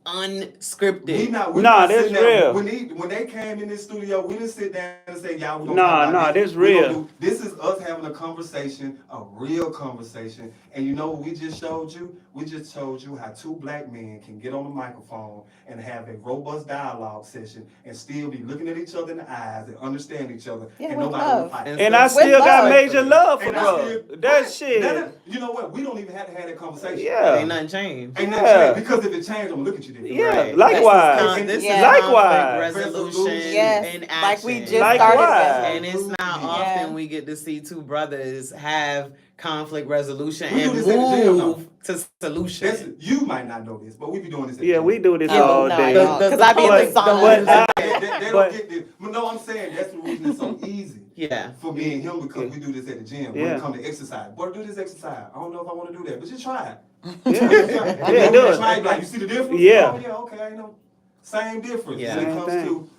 Unscripted. Nah, this sitting there- real. When they came in this studio, we didn't sit down and say, y'all, we gonna Nah, talk about nah, this. this We gonna real. this is us having a conversation, a real conversation. And you know what we just showed you? We just showed you how two black men can get on the microphone and have a robust dialogue session and still be looking at each other in the eyes and understand each other. Yeah, and with nobody love. will fight. And I With still got love. major love for And I bro. still- That shit. You know what? We don't even have to have that conversation. Yeah. Ain't nothing changed. Ain't Yeah. nothing changed. Because if it changed, I'm gonna look at you different. Yeah, Right. likewise. This is Yeah. Likewise. conflict resolution Yes, in action. like we just Likewise. started with. And it's not Yeah. often we get to see two brothers have conflict resolution We do and this at the gym, move to solution. You might not know this, but we be doing this. At Yeah, the we gym. do this Oh, all no, day. I don't. Because I be in the public sauna. don't- But They But- don't get this. But no, I'm saying that's the reason it's so easy Yeah. for me and him because we do this at the gym. When Yeah. it comes to exercise, boy, do this exercise. I don't know if I want to do that, but just try it. Yeah, Yeah, yeah, do it. Try it. Like you see the difference? Yeah. Oh, yeah. Okay, I know. Same difference Yeah. when it Same comes thing. to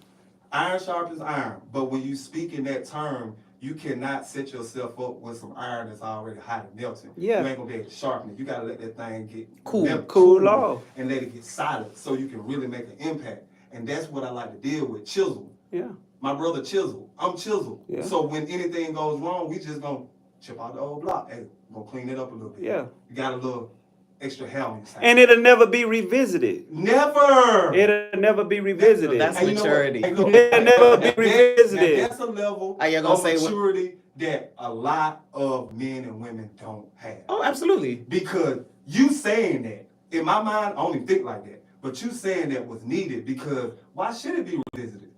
iron sharpens iron. But when you speak in that term, you cannot set yourself up with some iron that's already hot and melting. Yeah. You ain't gonna be able to sharpen it. You gotta let that thing get Cool off. and let it get solid so you can really make an impact. And that's what I like to deal with. Chisel. Yeah. My brother Chisel. I'm Chisel. Yeah. So when anything goes wrong, we just gonna chip out the old block. Hey, gonna clean it up a little bit. Yeah. You got a little extra hair on your side. And it'll never be revisited. Never. It'll never be revisited. That's And you know what? maturity. Hey, look, It'll never be that- revisited. That's a level Are you gonna of say what- maturity that a lot of men and women don't have. Oh, absolutely. Because you saying that, in my mind, I don't even think like that. But you saying that was needed because why should it be revisited?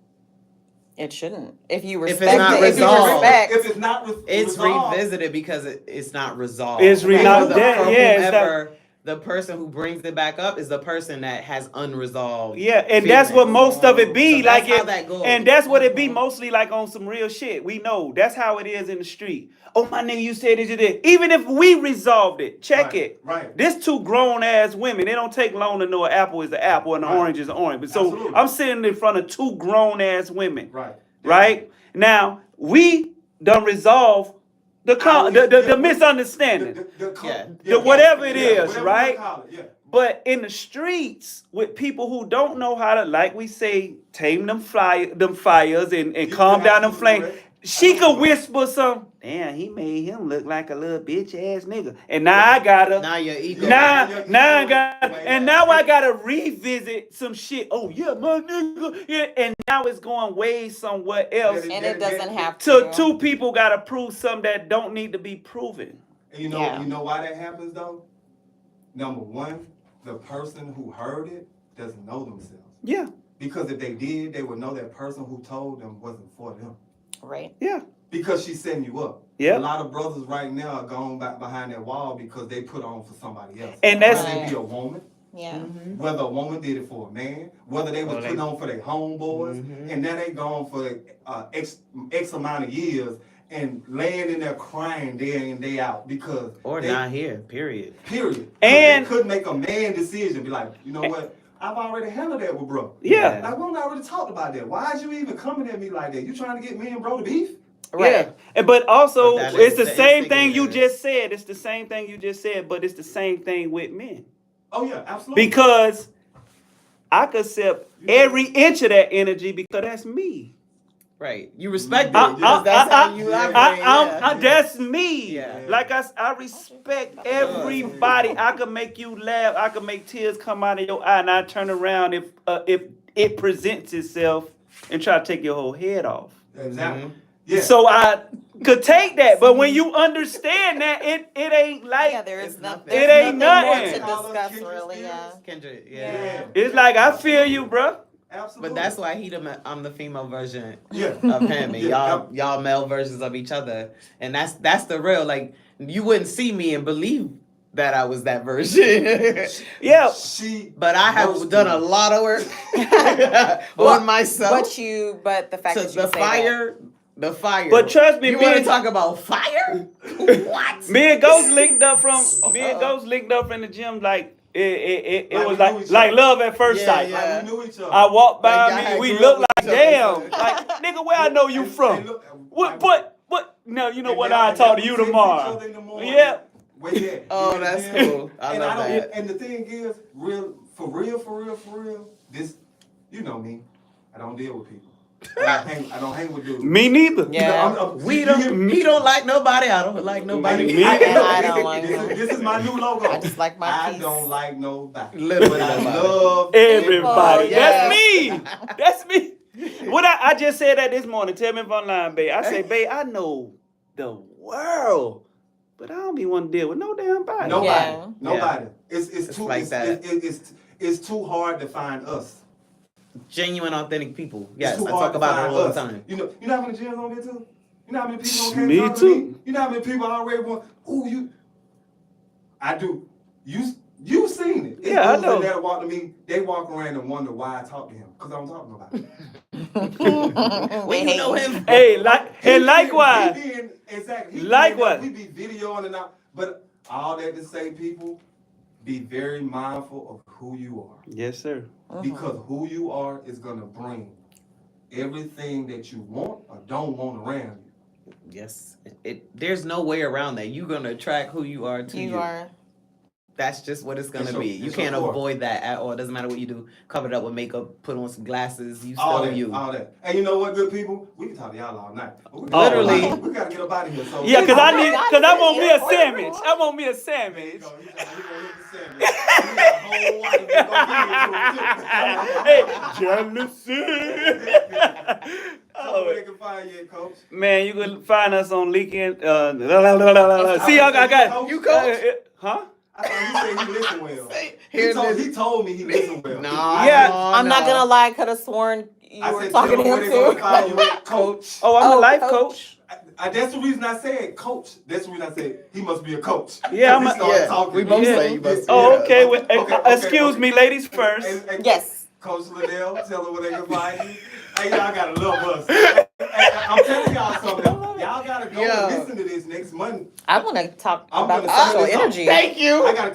It shouldn't. If you If it's respect not it, if you resolved. respect, If it's not It's resolved, revisited because it's not resolved. It's Right. not For that. Yeah, it's not. whomever, the person who brings it back up is the person that has unresolved. Yeah, and that's what feelings. most of it be. So that's like how it, that goes. and that's what it be Mhm. mostly like on some real shit. We know that's how it is in the street. Oh my nigga, you said this, you did. Even if we resolved it, check Right, it. right. This two grown ass women. It don't take long to know an apple is an apple and an Right. orange is an orange. But so Absolutely. I'm sitting in front of two grown ass women. Right. Right now, we done resolve the misunderstanding. Yeah. Whatever it is, whatever you right? call it, yeah. But in the streets, with people who don't know how to, like we say, tame them fires and You- calm you're down them absolutely flames, correct. she I know could you. whisper some. Damn, he made him look like a little bitch ass nigga. And now I gotta. Now your ego. Now Yeah, I you got, know, and now I gotta revisit some shit. Oh yeah, my nigga. Yeah, and now it's going way somewhere else. and it doesn't have So to. two people gotta prove something that don't need to be proven. And you know why that happens though? Number one, the person who heard it doesn't know themselves. Yeah, Because if they did, they would know that person who told them wasn't for them. Right. yeah, Because she's setting you up. yeah. A lot of brothers right now are going back behind that wall because they put on for somebody else. And that's- whether it be a woman, Yeah. Mhm. whether a woman did it for a man, whether they was Or they- putting on for their homeboys, Mhm. and now they gone for X amount of years and laying in there crying day in, day out because Or they, not here. Period. period. And- they couldn't make a man decision, be like, you know what? I've already handled that with bro. Yeah. Like, we already talked about that. Why is you even coming at me like that? You trying to get me and bro to beef? Right. Yeah, but also But that it's is the the same thing you instigator. just said. It's the same thing you just said, but it's the same thing with men. Oh yeah, absolutely. Because I could accept every inch of that energy because that's me. Right. You respect it. I- because that's how you operate. yeah. That's me. Yeah. Like I respect everybody. I could make you laugh. I could make tears come out of your eye, and I turn around if it presents itself and try to take your whole head off. Exactly. Mhm. Yeah. So I could take that, but when you understand that, it ain't like Yeah, there is It's nothing. nothing. It There's ain't nothing more nothing. to discuss, really. Yeah. Kendrick, Yeah. it's like I feel you, bruh. Absolutely. But that's why I'm the female version Yeah. of him, and Yeah. y'all male versions of each other, and that's the real. Like, you wouldn't see me and believe that I was that version. Yeah. But I have Most done a people. lot of work Well, on myself. But the fact So that you the say fire, the fire. But trust me, you me want to and- talk about fire? What? Me and Ghost linked up in the gym like it Like was we knew like each like other. love at first Yeah, sight. yeah. Like, we knew each other. I walked by Like, y'all me, had we grew looked up like with each other. damn. Like nigga, where I know you And- from? and look, What? No, you know and what? now- I'll and talk now to we you text each tomorrow. other in the morning. Yeah. Where you at? Oh, You know that's what I'm saying? cool. I And love don't- that. And the thing is, for real, this, you know me, I don't deal with people. I don't hang with dudes. Me neither. Yeah. We don't like nobody. I don't like nobody. Me- I don't like this is my new logo. I just like my I peace. don't like nobody. Literally But I nobody. love Everybody. People, That's yes. me. That's me. What I just said that this morning. Tell me if I'm lying, babe. I say, babe, I know the world, but I don't be want to deal with no damn body. nobody. Yeah. Nobody. It's It's too like it's, that. it's too hard to find us. Genuine, authentic people. It's Yes, too I hard talk to about it find all us. the time. You know how many gyms on there too? You know how many people on there Me talking to too. me? You know how many people already want, ooh, you. I do. You seen it. It's Yeah, I dudes know. in there walk to me, they walk around and wonder why I talk to him. Because I don't talk about it. When you know him. Hey, likewise. Exactly. Likewise. We be videoing and out. But all that to say, people, be very mindful of who you are. Yes, sir. Because who you are is going to bring everything that you want or don't want around you. Yes, there's no way around that. You're gonna attract who you are to you. You are. That's just what it's gonna It's be. your- You it's can't your core. avoid that at all. It doesn't matter what you do. Cover it up with makeup, put on some glasses. You All still that, you. all that. And you know what, good people? We can talk to y'all all night. But we Literally. we gotta get up out of here. So Yeah, because Oh I my need, God, because I want me a yeah. sandwich. I want me a There you sandwich. go. He gonna hit the sandwich. We got a whole wife that's gonna give it to him, too. Hey, jealousy. So where they can find you, Coach? Man, you can find us on Leakin. See, I got You coach? Huh? I thought you said he listened well. Here's this- He told me he listened well. Nah, Yeah, I'm not gonna lie, I could have sworn You I were said, talking tell to them him where they too. gonna find you at, coach. Oh, I'm Oh, a life coach. coach. That's the reason I said coach. That's the reason I said he must be a coach. Yeah, I'm He a- started Yeah, talking. we both Yeah. say you must. Oh, yeah. okay. Well, Okay, excuse me, ladies first. Hey, Yes. Coach Liddell, tell them where they can find you. Hey, y'all gotta love us. Hey, I'm telling y'all something. Y'all gotta go Yo. and listen to this next Monday. I want to talk I'm about gonna the sign sexual this off. energy. Thank you. I gotta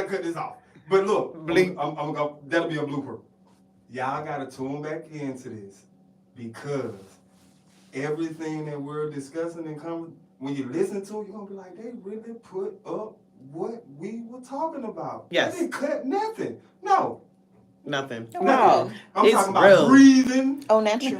cut this off. But look, Blink. I'm gonna that'll be a blooper. Y'all gotta tune back into this because everything that we're discussing and coming, when you listen to it, you're gonna be like, they really put up what we were talking about. Yes. They didn't cut nothing. No. Nothing. No. I'm It's talking about real. breathing, Oh, natural.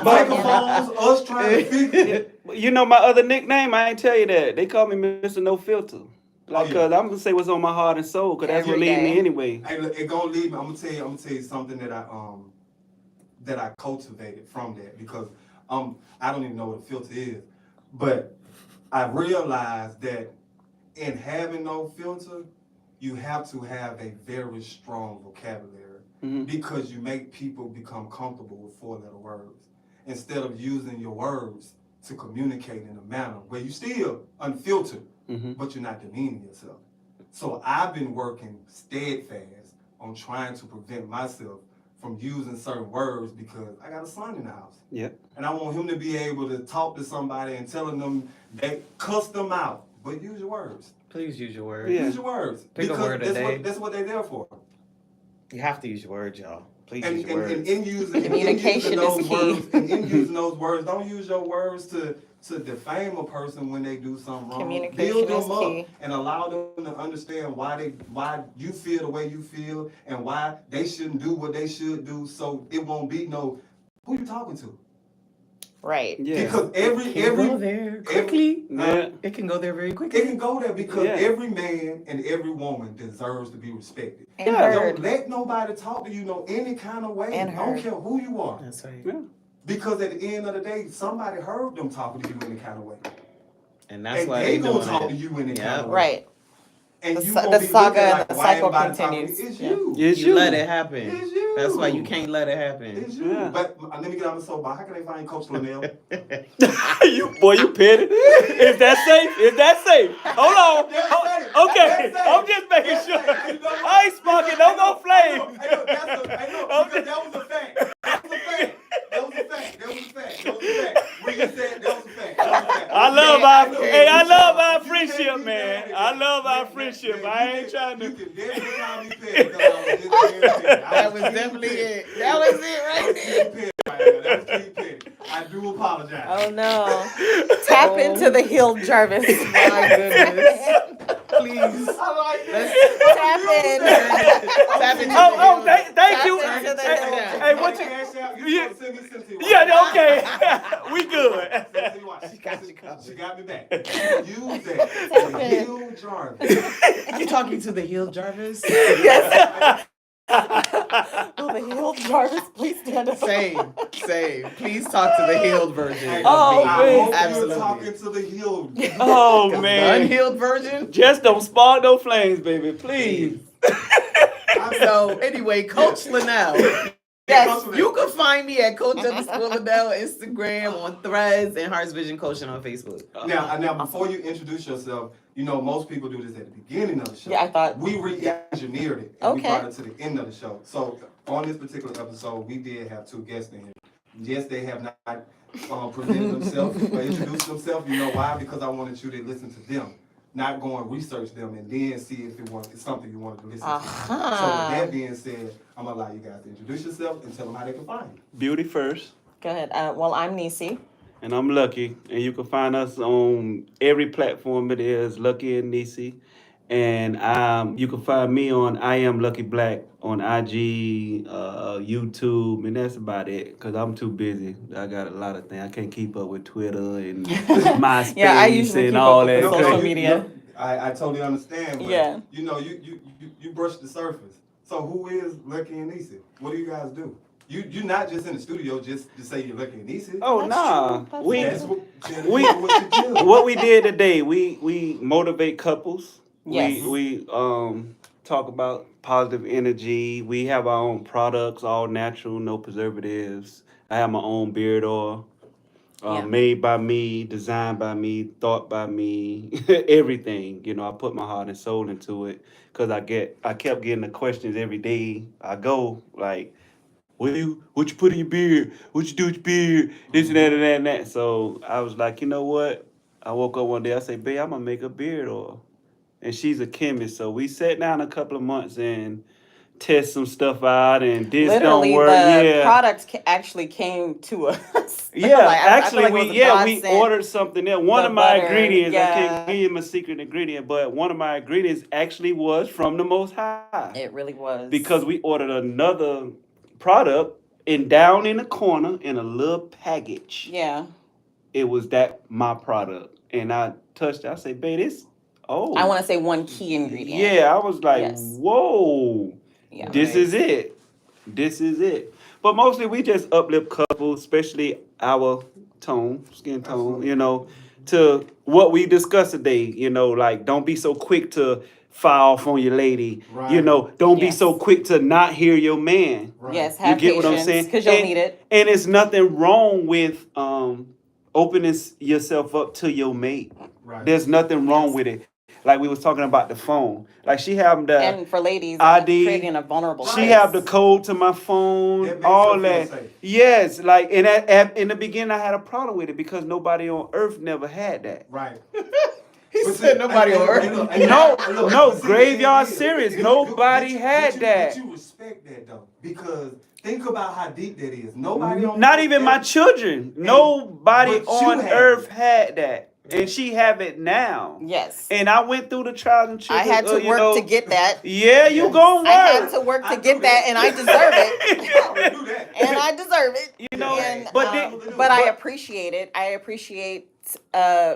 microphones, us trying to fix it. You know my other nickname? I ain't tell you that. They call me Mr. No Filter. Like, yeah. cause I'm gonna say what's on my heart and soul, cause that's what Every lead day. me anyway. Hey, look, it gonna lead me. I'm gonna tell you something that I cultivated from that because I don't even know what a filter is, but I realized that in having no filter, you have to have a very strong vocabulary Mhm. because you make people become comfortable with four-letter words instead of using your words to communicate in a manner where you still unfiltered, Mhm. but you're not demeaning yourself. So I've been working steadfast on trying to prevent myself from using certain words because I got a son in the house. Yep. And I want him to be able to talk to somebody and telling them they cuss them out, but use your words. Please use your words. Yeah. Use your words. Pick a because word a day. that's what they're there for. You have to use your words, y'all. Please And, use your and, words. and in using Communication is those key. words, and in using those words, don't use your words to defame a person when they do something wrong. Communication Build is them up key. and allow them to understand why you feel the way you feel and why they shouldn't do what they should do. So it won't be no who you talking to. Right. Yeah. Because It can go there quickly. Yeah. It can go there very quickly. it can go there because Yeah. every man and every woman deserves to be respected. And Yeah. Don't heard. let nobody talk to you no any kind of way. And I don't heard. care who you are. That's right. Yeah. Because at the end of the day, somebody heard them talking to you any kind of way. And that's and why they they gonna doing talk it. to you any Yep. kind of way. Right. And The you sa- gonna the be saga looking and like, the why cycle everybody talking to me? continues. It's Yeah. you. It's You you. let it happen. It's you. That's why you can't let it happen. It's you. Yeah. But let me get on the soapbox. How can they find Coach Linnell? you petty. Is that safe? Is that safe? Hold on. That's safe. Okay. That's safe. I'm just making That's sure. safe. Hey, you know what? I ain't sparking no more flames. Hey, look, because that was a fact. That was a fact. When you said that was a fact. I love our friendship, man. I love our Man, friendship. man, I you ain't can- trying You to. can definitely call me petty because I was just being petty. I That was being definitely petty. it. That was it That right was there. being petty right there. That was being petty. I do apologize. Oh no. Tap into the healed Jarvis. My goodness. Please. I like that. Tap in. Tap into Oh, the thank you. Tap into the Hey, what you? Cash out, you Yeah. send me Cynthia. Yeah, okay. We good. Cynthia White. She got me back. Use that. Tap in. Heal Jarvis. You talking to the healed Jarvis? Will the healed Jarvis please stand up? Same. Please talk to the healed version. Hey, of Oh, me. I man. hope Absolutely. you're talking to the healed. Oh The man. unhealed version? Just don't spark no flames, baby. Please. So anyway, Coach Linnell. Yes. You can find me at Coach _Linnell Instagram, on Threads, and Hearts Vision Coaching on Facebook. Now, before you introduce yourself, you know most people do this at the beginning of the show. Yeah, I thought. We re-engineered it and we Okay. brought it to the end of the show. So on this particular episode, we did have two guests in here. Yes, they have not presented themselves or introduced themselves. You know why? Because I wanted you to listen to them, not go and research them and then see if it's something you wanted to listen to. So with that being said, I'm gonna allow you guys to introduce yourself and tell them how they can find you. Beauty first. Go ahead. Well, I'm NIECEY. And I'm Lucky. And you can find us on every platform it is, Lucky and NIECEY. And you can find me on IAMLUCKYBLAck on IG, YouTube, and that's about it. Because I'm too busy. I got a lot of things. I can't keep up with Twitter and MySpace Yeah, I usually and keep all up with that. social you- media. I totally understand, but Yeah. you know, you brush the surface. So who is Lucky and NIECEY? What do you guys do? You're not just in the studio just to say you're Lucky and NIECEY. Oh, That's nah. true. That's We, That's what, we- what you do. what we did today, we motivate couples. Yes. We talk about positive energy. We have our own products, all natural, no preservatives. I have my own beard oil. Yeah. Made by me, designed by me, thought by me, everything. You know, I put my heart and soul into it because I kept getting the questions every day I go like, what you put in your beard? What you do with your beard? This and that and that and that. So I was like, you know what? I woke up one day. I said, babe, I'm gonna make a beard oil, and she's a chemist. So we sat down a couple of months and test some stuff out, and this Literally, don't work. the Yeah. product actually came to us. Yeah, Like, I actually, feel like it was a we godsend. ordered something else. One The of my butter, ingredients, I yeah. can't give you my secret ingredient, but one of my ingredients actually was from the Most High It really was. because we ordered another product, and down in the corner in a little package, Yeah. it was my product, and I touched it. I said, "Babe, this." Oh, I want to say one key ingredient. yeah, I was like, Yes. "Whoa, Yeah. this is it. This is it." But mostly we just uplift couples, especially our skin tone, Absolutely. you know, to what we discussed today, you know, like don't be so quick to fire off on your lady. Right. You know, don't be Yes. so quick to not hear your man. Right. Yes, You have get what I'm patience saying? because you'll And- need it. And it's nothing wrong with opening yourself up to your mate. Right. There's nothing wrong Yes. with it. Like we was talking about the phone. Like she have the And for ladies, ID, creating a vulnerable she space. have the code to my phone, That makes all her feel that. safe. Yes, like in the beginning I had a problem with it because nobody on earth never had that. Right. He But said see, nobody and- on and- earth. and- and- No, look, no, but see, the graveyard thing is, serious. you- Nobody you- had but that. you respect that though, because think about how deep that is. Nobody on Not earth even my ever- children. Nobody but you on had earth it. had that, and she have it now. Yes. And I went through the trials and I tribulations. had to work to get that. Yeah, you gon' work. I had to work I to do get that, that. and I deserve it. do that. And I deserve it. You know, And, but but I appreciate it. I appreciate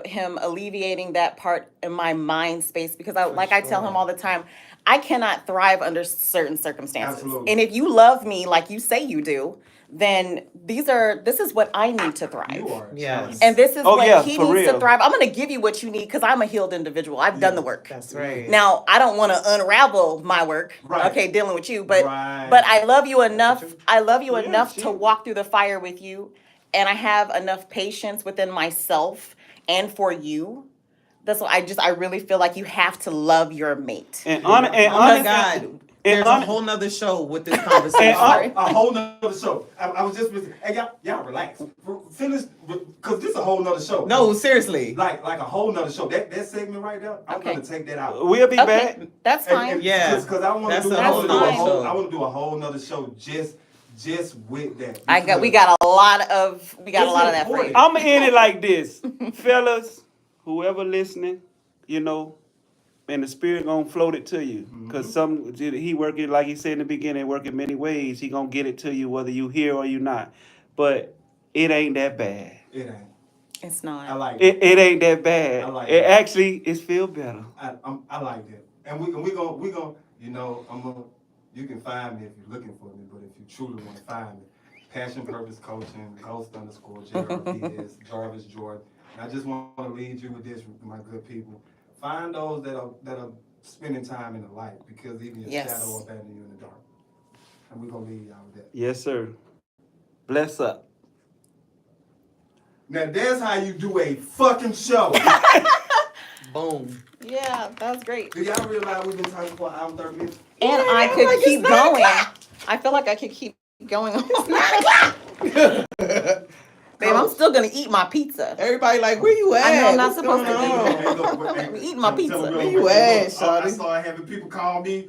him alleviating that part in my mind space because I tell him all the time, I cannot thrive under certain circumstances. Absolutely. And if you love me like you say you do, then this is what I need to thrive. You are. Yes. And this is Oh, what yeah, he for needs to real. thrive. I'm gonna give you what you need because I'm a healed individual. I've done the work. That's right. Now I don't want to unravel my work. Right. Okay, dealing with you, but Right. but I love you enough. the truth. I love you Yeah, enough she- to walk through the fire with you, and I have enough patience within myself and for you. That's why I really feel like you have to love your mate. And Oh my honest, God. There's a hon- whole nother show with this conversation. And Sorry. A whole nother show. I was just hey y'all relax. Finish because this is a whole nother show. No, seriously. Like a whole nother show. That segment right there, I'm Okay. gonna take that out. we'll be back. Okay, that's fine. Yeah. Because I want That's to do, a I wanna do whole a whole, show. I want to do a whole nother show just with that. We got a lot of It's that for you. important. I'm gonna end it like this, fellas. Whoever listening, you know, and the spirit gonna float it to you, cause he working like he said in the beginning, working many ways. He gonna get it to you whether you hear or you not. But it ain't that bad. It ain't. It's not. I like it. It ain't that bad. I like it it. actually it feel better. I like that. And we gonna you know you can find me if you're looking for me, but if you truly want to find me, Passion Purpose Coaching, Ghost_JRVS, Jarvis Jordan. And I just want to lead you with this, my good people. Find those that are spending time in the light, because even your Yes. shadow will abandon you in the dark. And we're gonna leave y'all with that. Yes, sir. Bless up. Now that's how you do a fucking show. Boom. Yeah, that was great. Do y'all realize we've been talking for an hour and 30 minutes? And I like could it's keep 9 going. I feel like I could keep going on. Babe, I'm still gonna eat my pizza. Everybody like, where you at? I know I'm not What's supposed going to be on? there. Hey, look, I'm eating my pizza. tell them Where real you quick. at, I shawty? started having people call me